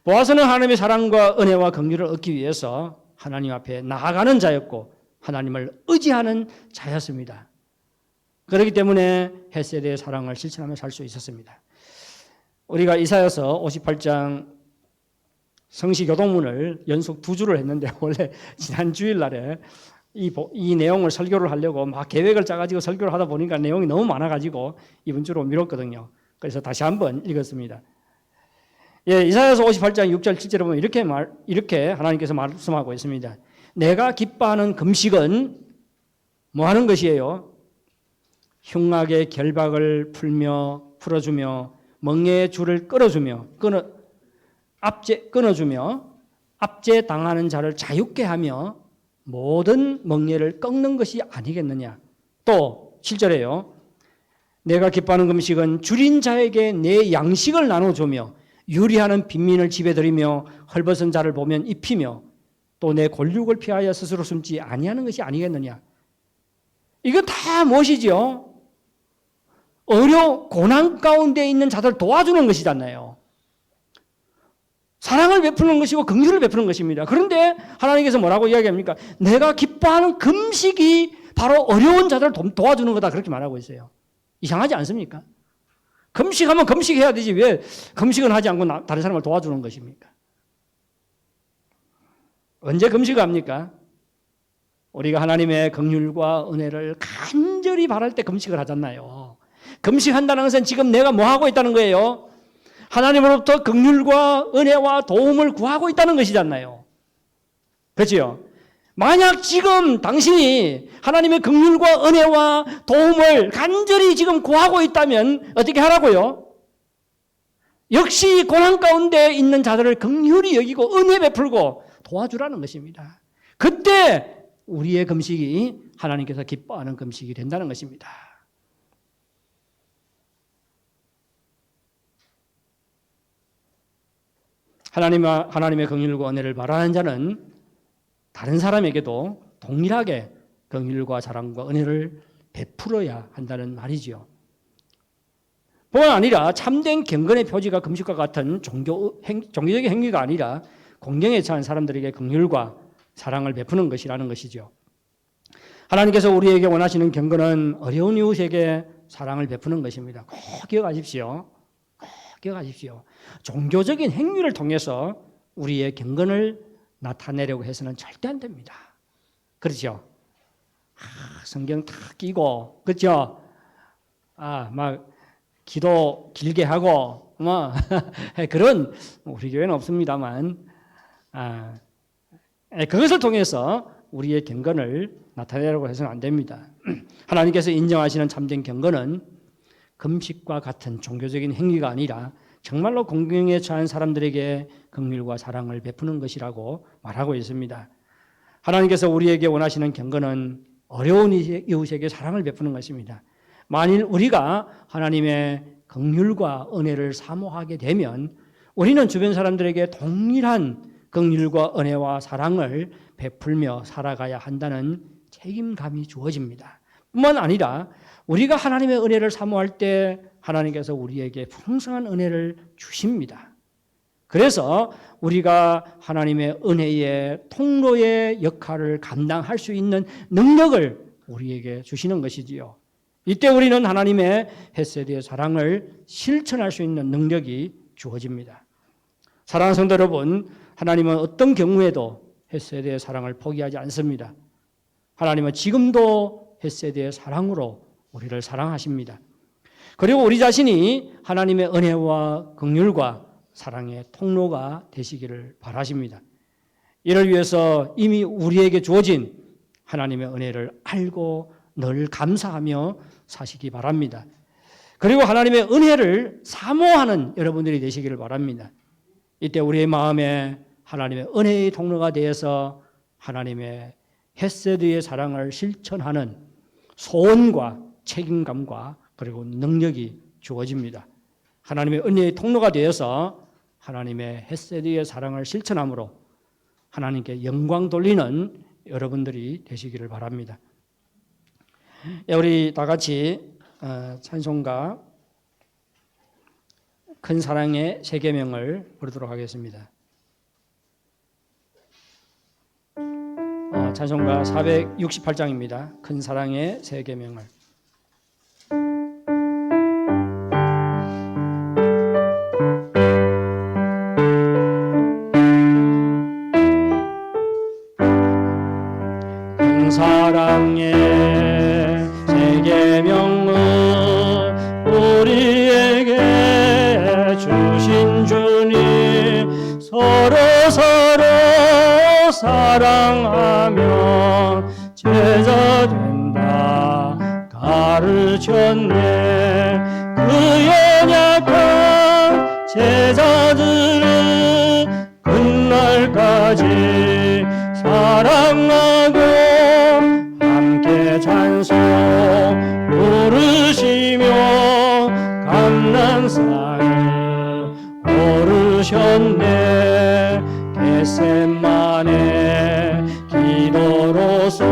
보아스는 하나님의 사랑과 은혜와 긍휼을 얻기 위해서 하나님 앞에 나아가는 자였고 하나님을 의지하는 자였습니다. 그렇기 때문에 헤세드의 사랑을 실천하며 살 수 있었습니다. 우리가 이사야서 58장 성시교동문을 연속 2주를 했는데 원래 지난 주일날에 이 내용을 설교를 하려고 막 계획을 짜가지고 설교를 하다 보니까 내용이 너무 많아가지고 이번 주로 미뤘거든요. 그래서 다시 한번 읽었습니다. 예, 이사야서 58장 6절 7절에 보면 이렇게 하나님께서 말씀하고 있습니다. 내가 기뻐하는 금식은 뭐 하는 것이에요? 흉악의 결박을 풀어주며 멍에의 줄을 끊어주며 압제당하는 자를 자유케 하며 모든 멍에를 꺾는 것이 아니겠느냐. 또 7절에요. 내가 기뻐하는 금식은 줄인 자에게 내 양식을 나눠주며 유리하는 빈민을 집에 들이며 헐벗은 자를 보면 입히며 또 내 골육을 피하여 스스로 숨지 아니하는 것이 아니겠느냐. 이거 다 무엇이죠? 고난 가운데 있는 자들 도와주는 것이잖아요. 사랑을 베푸는 것이고 긍휼을 베푸는 것입니다. 그런데 하나님께서 뭐라고 이야기합니까? 내가 기뻐하는 금식이 바로 어려운 자들을 도와주는 거다 그렇게 말하고 있어요. 이상하지 않습니까? 금식하면 금식해야 되지 왜 금식은 하지 않고 다른 사람을 도와주는 것입니까? 언제 금식을 합니까? 우리가 하나님의 긍휼과 은혜를 간절히 바랄 때 금식을 하잖아요. 금식한다는 것은 지금 내가 뭐 하고 있다는 거예요? 하나님으로부터 긍휼과 은혜와 도움을 구하고 있다는 것이잖아요. 그렇죠? 만약 지금 당신이 하나님의 긍휼과 은혜와 도움을 간절히 지금 구하고 있다면 어떻게 하라고요? 역시 고난 가운데 있는 자들을 긍휼히 여기고 은혜 베풀고 도와주라는 것입니다. 그때 우리의 금식이 하나님께서 기뻐하는 금식이 된다는 것입니다. 하나님의 긍휼과 은혜를 바라는 자는 다른 사람에게도 동일하게 긍휼과 사랑과 은혜를 베풀어야 한다는 말이지요. 뿐만 아니라 참된 경건의 표지가 금식과 같은 종교적인 행위가 아니라 공경에 처한 사람들에게 긍휼과 사랑을 베푸는 것이라는 것이죠. 하나님께서 우리에게 원하시는 경건은 어려운 이웃에게 사랑을 베푸는 것입니다. 꼭 기억하십시오. 꼭 바뀌어가십시오. 종교적인 행위를 통해서 우리의 경건을 나타내려고 해서는 절대 안 됩니다. 그렇죠? 성경 탁 끼고, 그렇죠? 막 기도 길게 하고, 그런 우리 교회는 없습니다만, 그것을 통해서 우리의 경건을 나타내려고 해서는 안 됩니다. 하나님께서 인정하시는 참된 경건은 금식과 같은 종교적인 행위가 아니라 정말로 공경에 처한 사람들에게 긍휼과 사랑을 베푸는 것이라고 말하고 있습니다. 하나님께서 우리에게 원하시는 경건은 어려운 이웃에게 사랑을 베푸는 것입니다. 만일 우리가 하나님의 긍휼과 은혜를 사모하게 되면 우리는 주변 사람들에게 동일한 긍휼과 은혜와 사랑을 베풀며 살아가야 한다는 책임감이 주어집니다. 뿐만 아니라 우리가 하나님의 은혜를 사모할 때 하나님께서 우리에게 풍성한 은혜를 주십니다. 그래서 우리가 하나님의 은혜의 통로의 역할을 감당할 수 있는 능력을 우리에게 주시는 것이지요. 이때 우리는 하나님의 헤세드의 사랑을 실천할 수 있는 능력이 주어집니다. 사랑하는 성도 여러분, 하나님은 어떤 경우에도 헤세드의 사랑을 포기하지 않습니다. 하나님은 지금도 헤세드의 사랑으로 우리를 사랑하십니다. 그리고 우리 자신이 하나님의 은혜와 긍휼과 사랑의 통로가 되시기를 바라십니다. 이를 위해서 이미 우리에게 주어진 하나님의 은혜를 알고 늘 감사하며 사시기 바랍니다. 그리고 하나님의 은혜를 사모하는 여러분들이 되시기를 바랍니다. 이때 우리의 마음에 하나님의 은혜의 통로가 되어서 하나님의 헤세드의 사랑을 실천하는 소원과 책임감과 그리고 능력이 주어집니다. 하나님의 은혜의 통로가 되어서 하나님의 헤세드의 사랑을 실천함으로 하나님께 영광 돌리는 여러분들이 되시기를 바랍니다. 우리 다 같이 찬송가 큰 사랑의 세 계명을 부르도록 하겠습니다. 찬송가 468장입니다. 큰 사랑의 세 계명을. 큰 사랑의 세 계명은 우리에게 주신 주님 서로 사랑하면 제자 된다 가르쳤네. 그 연약한 제자들은 끝날까지 사랑하고 함께 찬송 부르시며 감난산에 오르셨네. 겟세마네 기도로서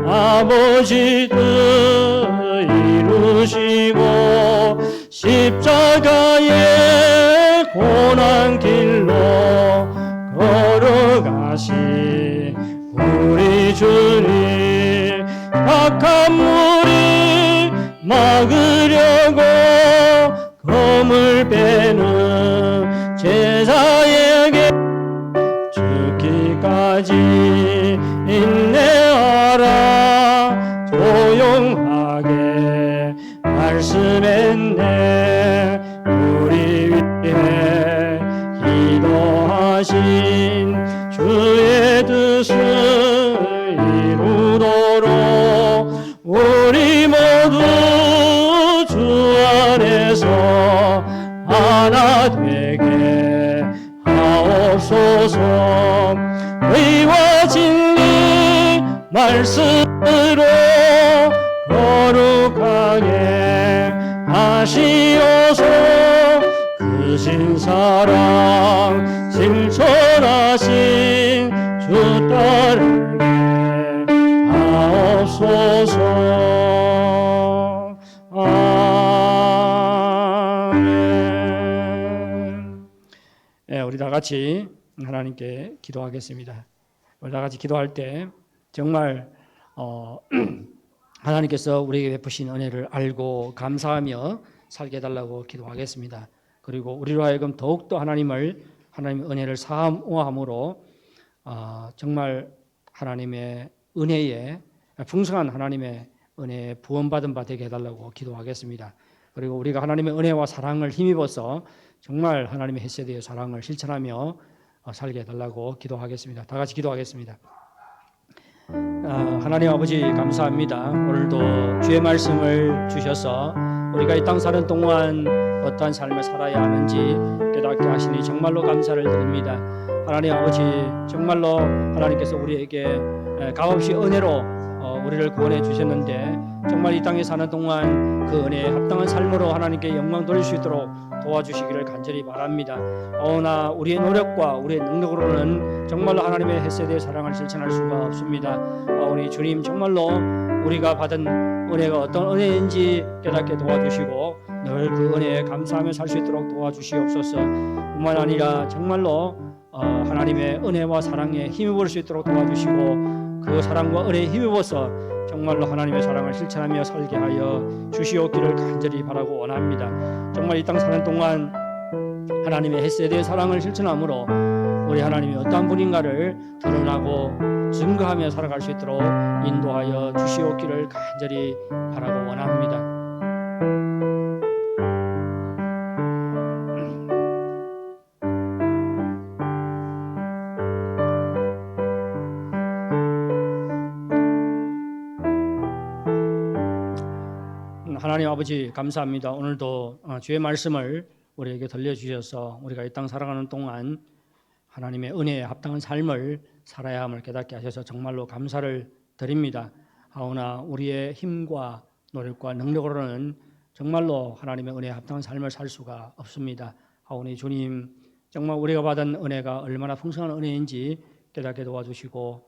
아버지 뜻 이루시고 십자가의 고난 길로 걸어가신 우리 주님, 악한 무리 막으려고 검을 빼는 제자에게 죽기까지 인내하라 조용하게 말씀했네. 우리 위해 기도하신 주의 뜻을 이루도록 우리 모두 주 안에서 하나 되게 하옵소서. 의와 진리 말씀으로 거룩하게 하시옵소서. 크신 사랑 실천하신 주 따르게 하옵소서. 아멘. 우리 다 같이 하나님께 기도하겠습니다. 우리 다 같이 기도할 때 정말 하나님께서 우리에게 베푸신 은혜를 알고 감사하며 살게 해달라고 기도하겠습니다. 그리고 우리로 하여금 더욱더 하나님의 은혜를 사모함으로 정말 하나님의 은혜에 풍성한 하나님의 은혜에 부원받은 바 되게 해달라고 기도하겠습니다. 그리고 우리가 하나님의 은혜와 사랑을 힘입어서 정말 하나님의 헤세드의 사랑을 실천하며 살게 해달라고 기도하겠습니다. 다 같이 기도하겠습니다. 하나님 아버지 감사합니다. 오늘도 주의 말씀을 주셔서 우리가 이 땅 사는 동안 어떠한 삶을 살아야 하는지 깨닫게 하시니 정말로 감사를 드립니다. 하나님 아버지 정말로 하나님께서 우리에게 값없이 은혜로 우리를 구원해 주셨는데 정말 이 땅에 사는 동안 그 은혜에 합당한 삶으로 하나님께 영광 돌릴 수 있도록 도와주시기를 간절히 바랍니다. 오나 우리의 노력과 우리의 능력으로는 정말로 하나님의 헤세드의 사랑을 실천할 수가 없습니다. 우리 주님 정말로 우리가 받은 은혜가 어떤 은혜인지 깨닫게 도와주시고 늘 그 은혜에 감사하며 살 수 있도록 도와주시옵소서. 뿐만 아니라 정말로 하나님의 은혜와 사랑에 힘입을 수 있도록 도와주시고 그 사랑과 은혜에 힘입어서 정말로 하나님의 사랑을 실천하며 살게 하여 주시옵기를 간절히 바라고 원합니다. 정말 이 땅 사는 동안 하나님의 헤세드의 사랑을 실천함으로 우리 하나님이 어떠한 분인가를 드러나고 증거하며 살아갈 수 있도록 인도하여 주시옵기를 간절히 바라고 원합니다. 하나님 아버지 감사합니다. 오늘도 주의 말씀을 우리에게 들려주셔서 우리가 이 땅 살아가는 동안 하나님의 은혜에 합당한 삶을 살아야 함을 깨닫게 하셔서 정말로 감사를 드립니다. 하오나 우리의 힘과 노력과 능력으로는 정말로 하나님의 은혜에 합당한 삶을 살 수가 없습니다. 하오니 주님 정말 우리가 받은 은혜가 얼마나 풍성한 은혜인지 깨닫게 도와주시고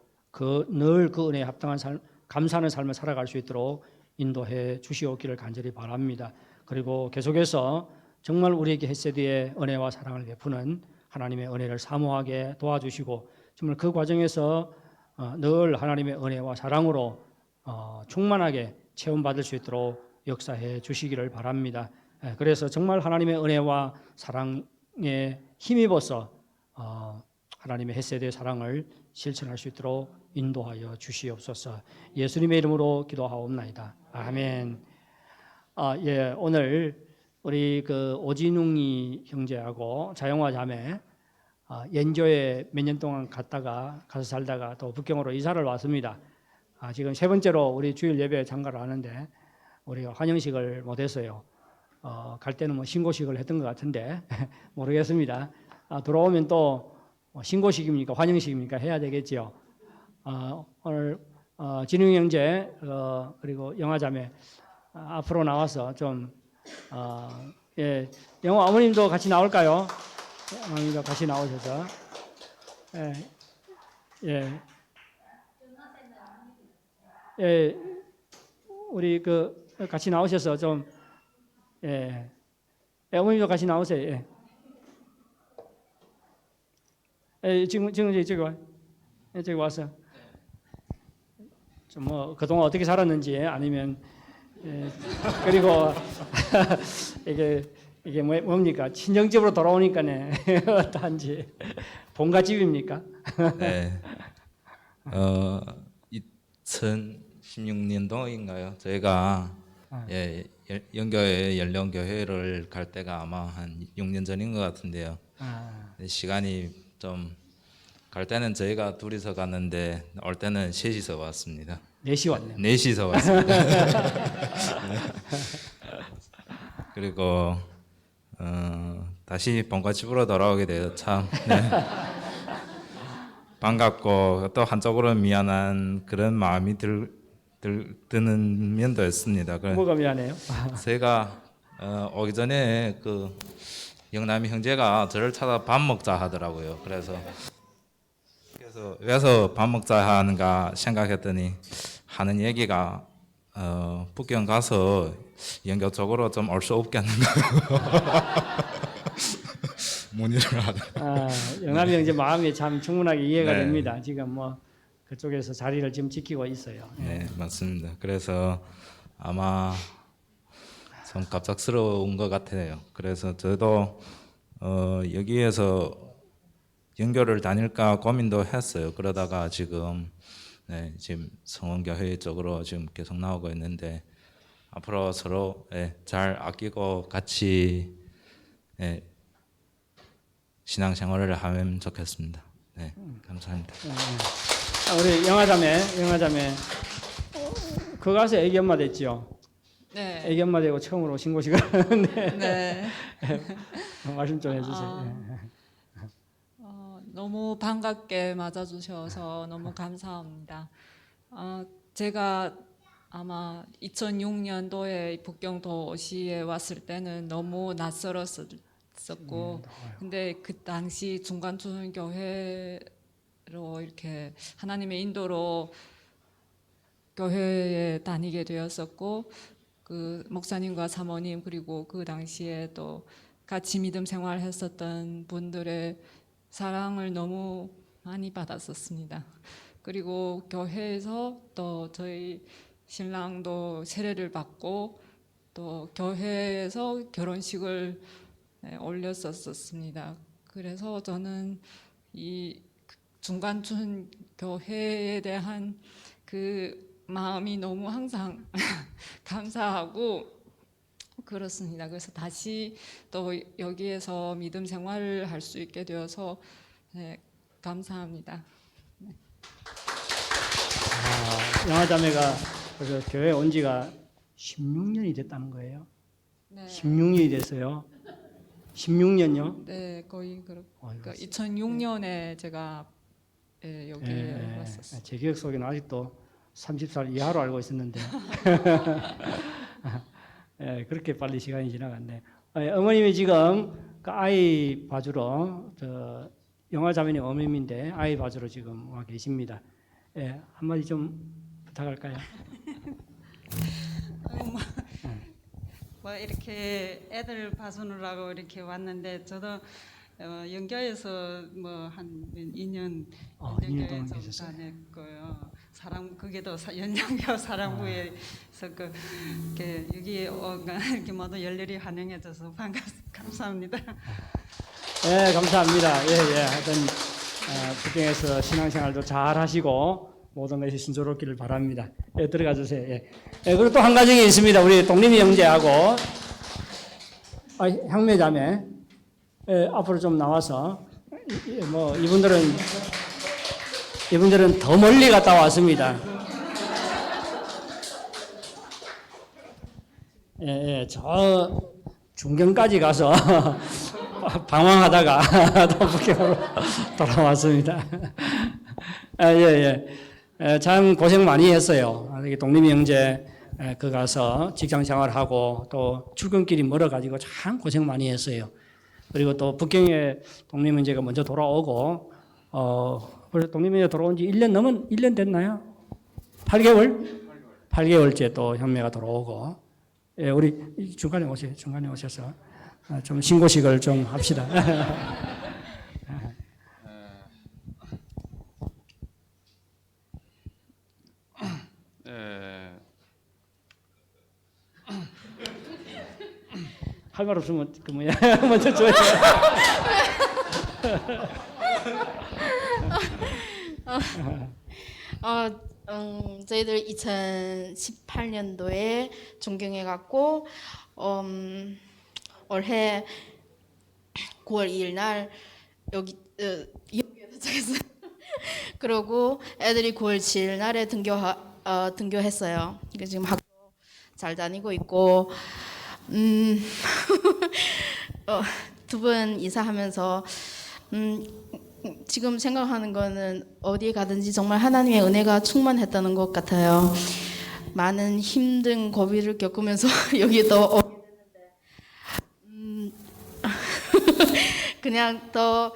늘 그 은혜에 합당한 삶, 감사하는 삶을 살아갈 수 있도록 인도해 주시옵기를 간절히 바랍니다. 그리고 계속해서 정말 우리에게 헤세드의 은혜와 사랑을 베푸는 하나님의 은혜를 사모하게 도와주시고 정말 그 과정에서 늘 하나님의 은혜와 사랑으로 충만하게 체험받을 수 있도록 역사해 주시기를 바랍니다. 그래서 정말 하나님의 은혜와 사랑에 힘입어서 하나님의 헤세드의 사랑을 실천할 수 있도록 인도하여 주시옵소서. 예수님의 이름으로 기도하옵나이다. 아멘. 오늘 우리 그 오진웅이 형제하고 자영화 자매 연교에 몇 년 동안 가서 살다가 또 북경으로 이사를 왔습니다. 지금 세 번째로 우리 주일 예배에 참가를 하는데 우리가 환영식을 못했어요. 갈 때는 뭐 신고식을 했던 것 같은데 모르겠습니다. 돌아오면 또 신고식입니까 환영식입니까 해야 되겠죠. 오늘 진웅 형제 그리고 영화자매 앞으로 나와서 좀 영화 어머님도 같이 나올까요? 어머님도 같이 나오셔서 우리 그 같이 나오셔서 좀 어머님도 같이 나오세요. 지금 저기 와서 좀 뭐 그동안 어떻게 살았는지 아니면 그리고 이게 뭡니까 친정집으로 돌아오니까네 어떠한지 본가 집입니까? 네. 2016년도인가요? 저희가 영교회 연령교회를 갈 때가 아마 한 6년 전인 것 같은데요. 시간이 좀 갈 때는 저희가 둘이서 갔는데 올 때는 셋이서 왔습니다. 넷이 왔네요. 넷이서 왔습니다. 그리고 다시 본가집으로 돌아오게 되어 참 반갑고 또 한쪽으로는 미안한 그런 마음이 드는 면도 있습니다. 뭐가 미안해요? 제가 오기 전에 그 영남이 형제가 저를 찾아 밥 먹자 하더라고요. 그래서 왜서 밥 먹자 하는가 생각했더니 하는 얘기가 북경 가서 영교 쪽으로 좀 올 수 없겠는가 문의를 하더라고요. 영남이 형제 마음이 참 충분하게 이해가 됩니다. 지금 뭐 그쪽에서 자리를 지금 지키고 있어요. 네, 맞습니다. 그래서 아마 좀 갑작스러운 것 같아요. 그래서 저도 여기에서 연교를 다닐까 고민도 했어요. 그러다가 지금 지금 성원교회 쪽으로 지금 계속 나오고 있는데 앞으로 서로 잘 아끼고 같이 신앙생활을 하면 좋겠습니다. 네, 감사합니다. 우리 영화자매 그 가서 애기 엄마 됐죠. 네. 애기 엄마 되고 처음으로 신고식을 하는데 네. 말씀 좀 해주세요. 너무 반갑게 맞아주셔서 너무 감사합니다. 제가 아마 2006년도에 북경도시에 왔을 때는 너무 낯설었었고, 근데 그 당시 중간초등교회로 이렇게 하나님의 인도로 교회에 다니게 되었었고, 그 목사님과 사모님 그리고 그 당시에 또 같이 믿음 생활했었던 분들의 사랑을 너무 많이 받았었습니다. 그리고 교회에서 또 저희 신랑도 세례를 받고 또 교회에서 결혼식을 올렸었습니다. 그래서 저는 이 중간촌 교회에 대한 그 마음이 너무 항상 감사하고 그렇습니다. 그래서 다시 또 여기에서 믿음 생활을 할 수 있게 되어서 감사합니다. 영화자매가 그래서 교회 온 지가 16년이 됐다는 거예요. 네. 16년이 됐어요. 16년요? 네, 거의 그러니까 2006년에 제가 여기에 왔었어요. 제 기억 속에는 아직도 30살 이하로 알고 있었는데 그렇게 빨리 시간이 지나갔네. 어머님이 지금 그 아이 봐주러 영화자매님 어머님인데 아이 봐주러 지금 와 계십니다. 한마디 좀 부탁할까요? 뭐 이렇게 애들 봐주느라고 이렇게 왔는데 저도 연교에서 뭐 한 2년 2년 동안 연교에서 계셨어요. 다녔고요. 연령교 사랑부에서 이렇게 여기 이렇게 모두 열렬히 환영해줘서 감사합니다. 네, 감사합니다. 하여튼 북경에서 신앙생활도 잘 하시고 모든 것이 순조롭기를 바랍니다. 들어가 주세요. 그리고 또 한 가정이 있습니다. 우리 독립이 형제하고 향매자매 앞으로 좀 나와서 뭐 이분들은 더 멀리 갔다 왔습니다. 저 중경까지 가서 방황하다가 또 북경으로 돌아왔습니다. 참 고생 많이 했어요. 독립이 형제 그 가서 직장 생활하고 또 출근길이 멀어가지고 참 고생 많이 했어요. 그리고 또 북경에 독립 형제가 먼저 돌아오고 그래서 독립 형제 돌아온 지 1년 됐나요? 8개월째 또 형매가 돌아오고 우리 중간에 오셔서 좀 신고식을 좀 합시다. 할 말 없으면 그 뭐야 먼저 줘야 돼. 저희들 2018년도에 존경해 갖고 올해 9월 2일 날 여기에 도착했어요. 그러고 애들이 9월 7일 날에 등교했어요. 지금 학교 잘 다니고 있고 두 분 이사하면서 지금 생각하는 거는 어디에 가든지 정말 하나님의 은혜가 충만했다는 것 같아요. 많은 힘든 고비를 겪으면서 여기 더 오게 됐는데 그냥 더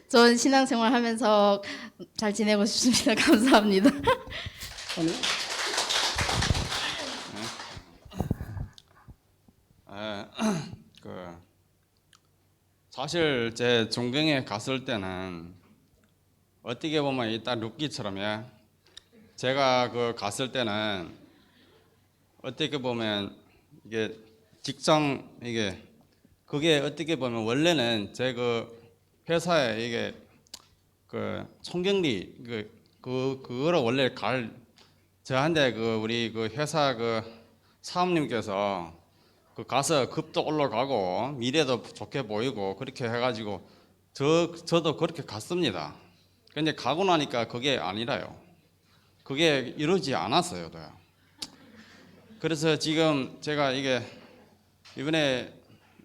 좋은 신앙생활 하면서 잘 지내고 싶습니다. 감사합니다. 사실 제 존경에 갔을 때는 어떻게 보면 이따 룻기처럼요. 제가 갔을 때는 어떻게 보면 이게 직장 이게 그게 어떻게 보면 원래는 제 그 회사에 이게 그 총경리 그거를 원래 저한테 그 우리 그 회사 그 사모님께서 그 가서 급도 올라가고 미래도 좋게 보이고 그렇게 해가지고 저도 그렇게 갔습니다. 근데 가고 나니까 그게 아니라요. 그게 이루어지지 않았어요. 그래서 지금 제가 이게 이번에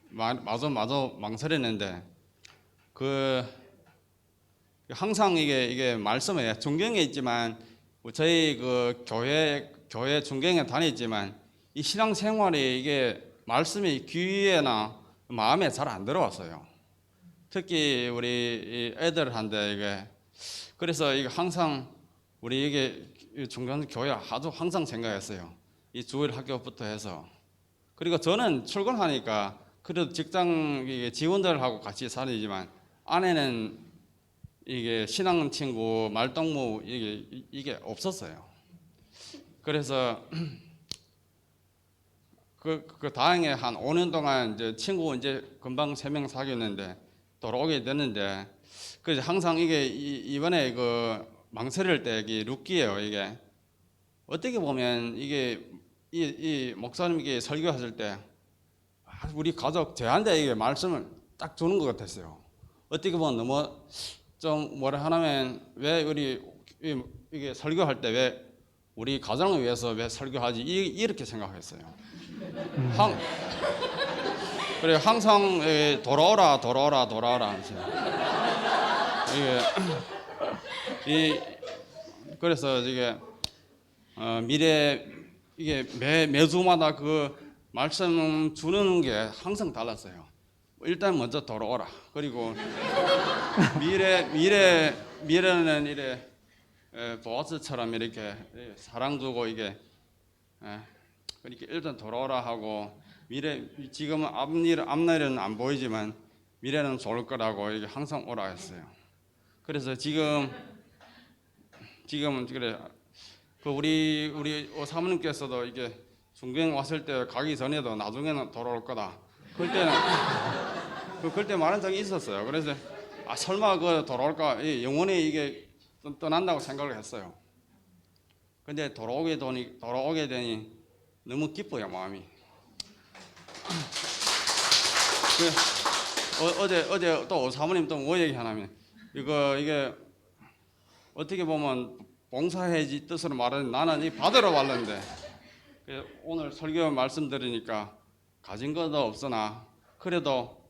마저 망설였는데 그 항상 이게 말씀에 존경에 있지만 저희 그 교회 존경에 다녔지만 이 신앙 생활이 이게 말씀이 귀에나 마음에 잘 안 들어왔어요. 특히 우리 애들한테 이게 그래서 이게 항상 우리 이게 중간 교회 아주 항상 생각했어요. 이 주일 학교부터 해서 그리고 저는 출근하니까 그래도 직장 지원들하고 같이 살이지만 아내는 이게 신앙 친구 말동무 이게 없었어요. 그래서 그 다행에 한 5년 동안 이제 친구 이제 금방 3명 사귀었는데 돌아오게 됐는데 그래서 항상 이게 이번에 그 망설일 때 이게 룻기예요. 이게 어떻게 보면 이게 이 목사님께 설교하실 때 우리 가족 저한테 이게 말씀을 딱 주는 것 같았어요. 어떻게 보면 너무 좀 뭐라 하냐면 왜 우리 이게 설교할 때 왜 우리 가정을 위해서 왜 설교하지 이렇게 생각했어요. 그래 항상 돌아오라 그래서 이게 미래 이게 매주마다 그 말씀 주는 게 항상 달랐어요. 일단 먼저 돌아오라. 그리고 미래는 이래 보아스처럼 이렇게 사랑 주고 이게 그렇게 일단 돌아오라 하고 미래 지금은 앞날은 안 보이지만 미래는 좋을 거라고 이게 항상 오라 했어요. 그래서 지금은 그래 그 우리 사모님께서도 이게 중경 왔을 때 가기 전에도 나중에는 돌아올 거다. 그때 말한 적이 있었어요. 그래서 설마 그 돌아올까 영원히 이게 떠난다고 생각을 했어요. 근데 돌아오게 되니 너무 기뻐요 마음이. 어제 또 사모님 또 뭐 얘기하냐면 이게 어떻게 보면 봉사해지 뜻으로 말하는 나는 이 받으러 왔는데 오늘 설교 말씀 들으니까 가진 것도 없으나 그래도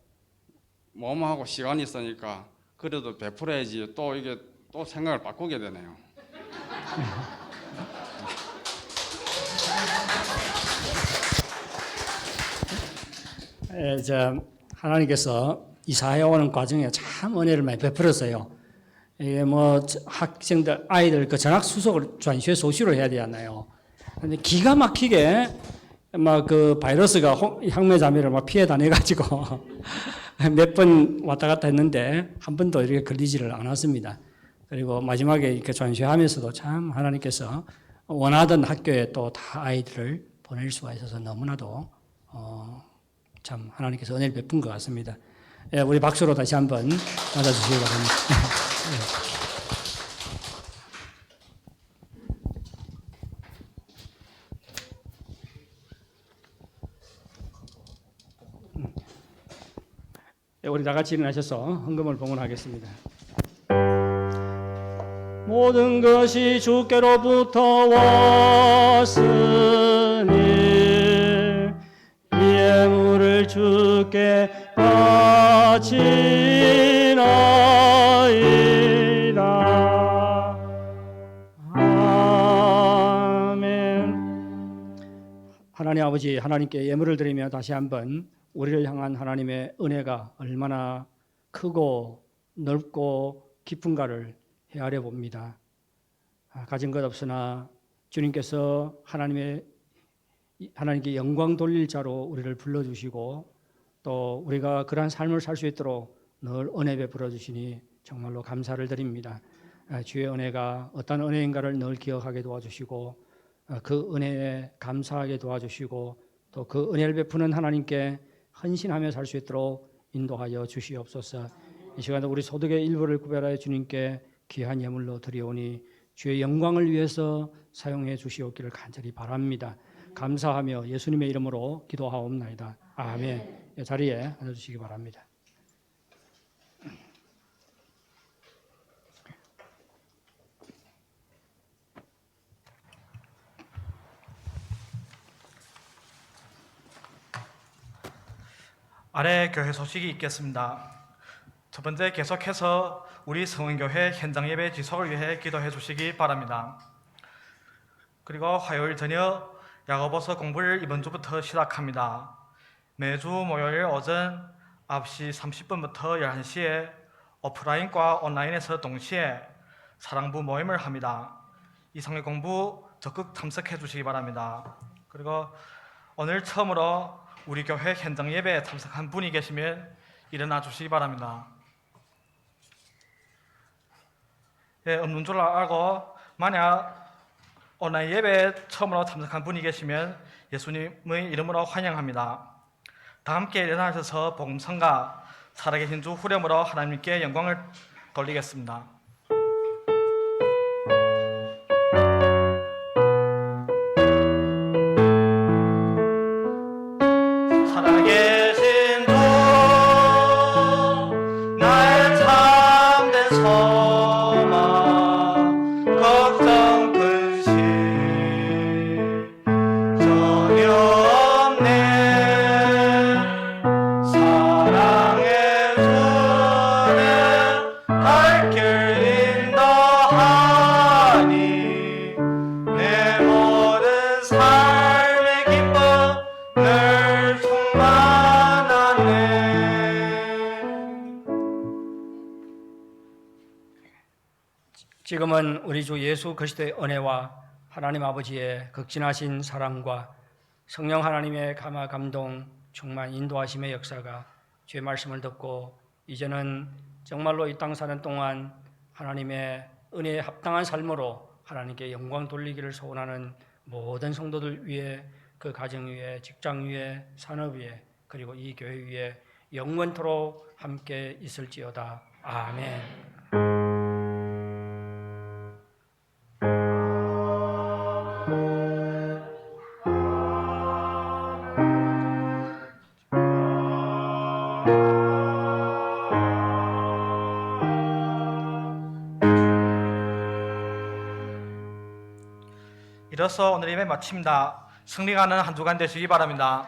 몸하고 시간이 있으니까 그래도 베풀어야지 또 이게 또 생각을 바꾸게 되네요. 하나님께서 이사해 오는 과정에 참 은혜를 많이 베풀었어요. 이게 뭐 학생들 아이들 그 전학 수속을 전시회 소시로 해야 되잖아요. 근데 기가 막히게 막 그 바이러스가 향매자매를 막 피해 다녀가지고 몇 번 왔다 갔다 했는데 한 번도 이렇게 걸리지를 않았습니다. 그리고 마지막에 이렇게 전시하면서도 참 하나님께서 원하던 학교에 또 다 아이들을 보낼 수가 있어서 너무나도 참 하나님께서 은혜를 베푼 것 같습니다. 예, 우리 박수로 다시 한번 맞아주시기 바랍니다. 예, 우리 다 같이 일어나셔서 헌금을 봉헌하겠습니다. 모든 것이 주께로부터 왔으니 이 예물을 주께 바치나이다. 아멘. 하나님 아버지, 하나님께 예물을 드리며 다시 한번 우리를 향한 하나님의 은혜가 얼마나 크고 넓고 깊은가를 헤아려 봅니다. 가진 것 없으나 주님께서 하나님께 영광 돌릴 자로 우리를 불러주시고 또 우리가 그러한 삶을 살 수 있도록 늘 은혜 베풀어 주시니 정말로 감사를 드립니다. 주의 은혜가 어떤 은혜인가를 늘 기억하게 도와주시고 그 은혜에 감사하게 도와주시고 또 그 은혜를 베푸는 하나님께 헌신하며 살 수 있도록 인도하여 주시옵소서. 이 시간에 우리 소득의 일부를 구별하여 주님께 귀한 예물로 드리오니 주의 영광을 위해서 사용해 주시옵기를 간절히 바랍니다. 감사하며 예수님의 이름으로 기도하옵나이다. 아멘. 자리에 앉아주시기 바랍니다. 아래 교회 소식이 있겠습니다. 첫 번째, 계속해서 우리 성은교회 현장 예배 지속을 위해 기도해 주시기 바랍니다. 그리고 화요일 저녁 야고보서 공부를 이번 주부터 시작합니다. 매주 목요일 오전 9시 30분부터 11시에 오프라인과 온라인에서 동시에 사랑부 모임을 합니다. 이 성의 공부 적극 참석해 주시기 바랍니다. 그리고 오늘 처음으로 우리 교회 현장 예배에 참석한 분이 계시면 일어나 주시기 바랍니다. 예, 없는 줄 알고 만약 온라인 예배에 처음으로 참석한 분이 계시면 예수님의 이름으로 환영합니다. 다 함께 일어나셔서 복음성가 살아계신 주 후렴으로 하나님께 영광을 돌리겠습니다. 살아계신 주 나의 참된 소망 걱정 근심 전혀 없네 사랑의 주는 갈 길 인도하니 내 모든 삶의 기쁨 늘 충만하네. 지금은 우리 주 예수 그리스도의 은혜와 하나님 아버지의 극진하신 사랑과 성령 하나님의 감화 감동 충만 인도하심의 역사가 주의 말씀을 듣고 이제는 정말로 이 땅 사는 동안 하나님의 은혜에 합당한 삶으로 하나님께 영광 돌리기를 소원하는 모든 성도들 위해 그 가정 위에 직장 위에 산업 위에 그리고 이 교회 위에 영원토록 함께 있을지어다. 아멘. 이로써 오늘 예배 마칩니다. 승리가는 한 주간 되시기 바랍니다.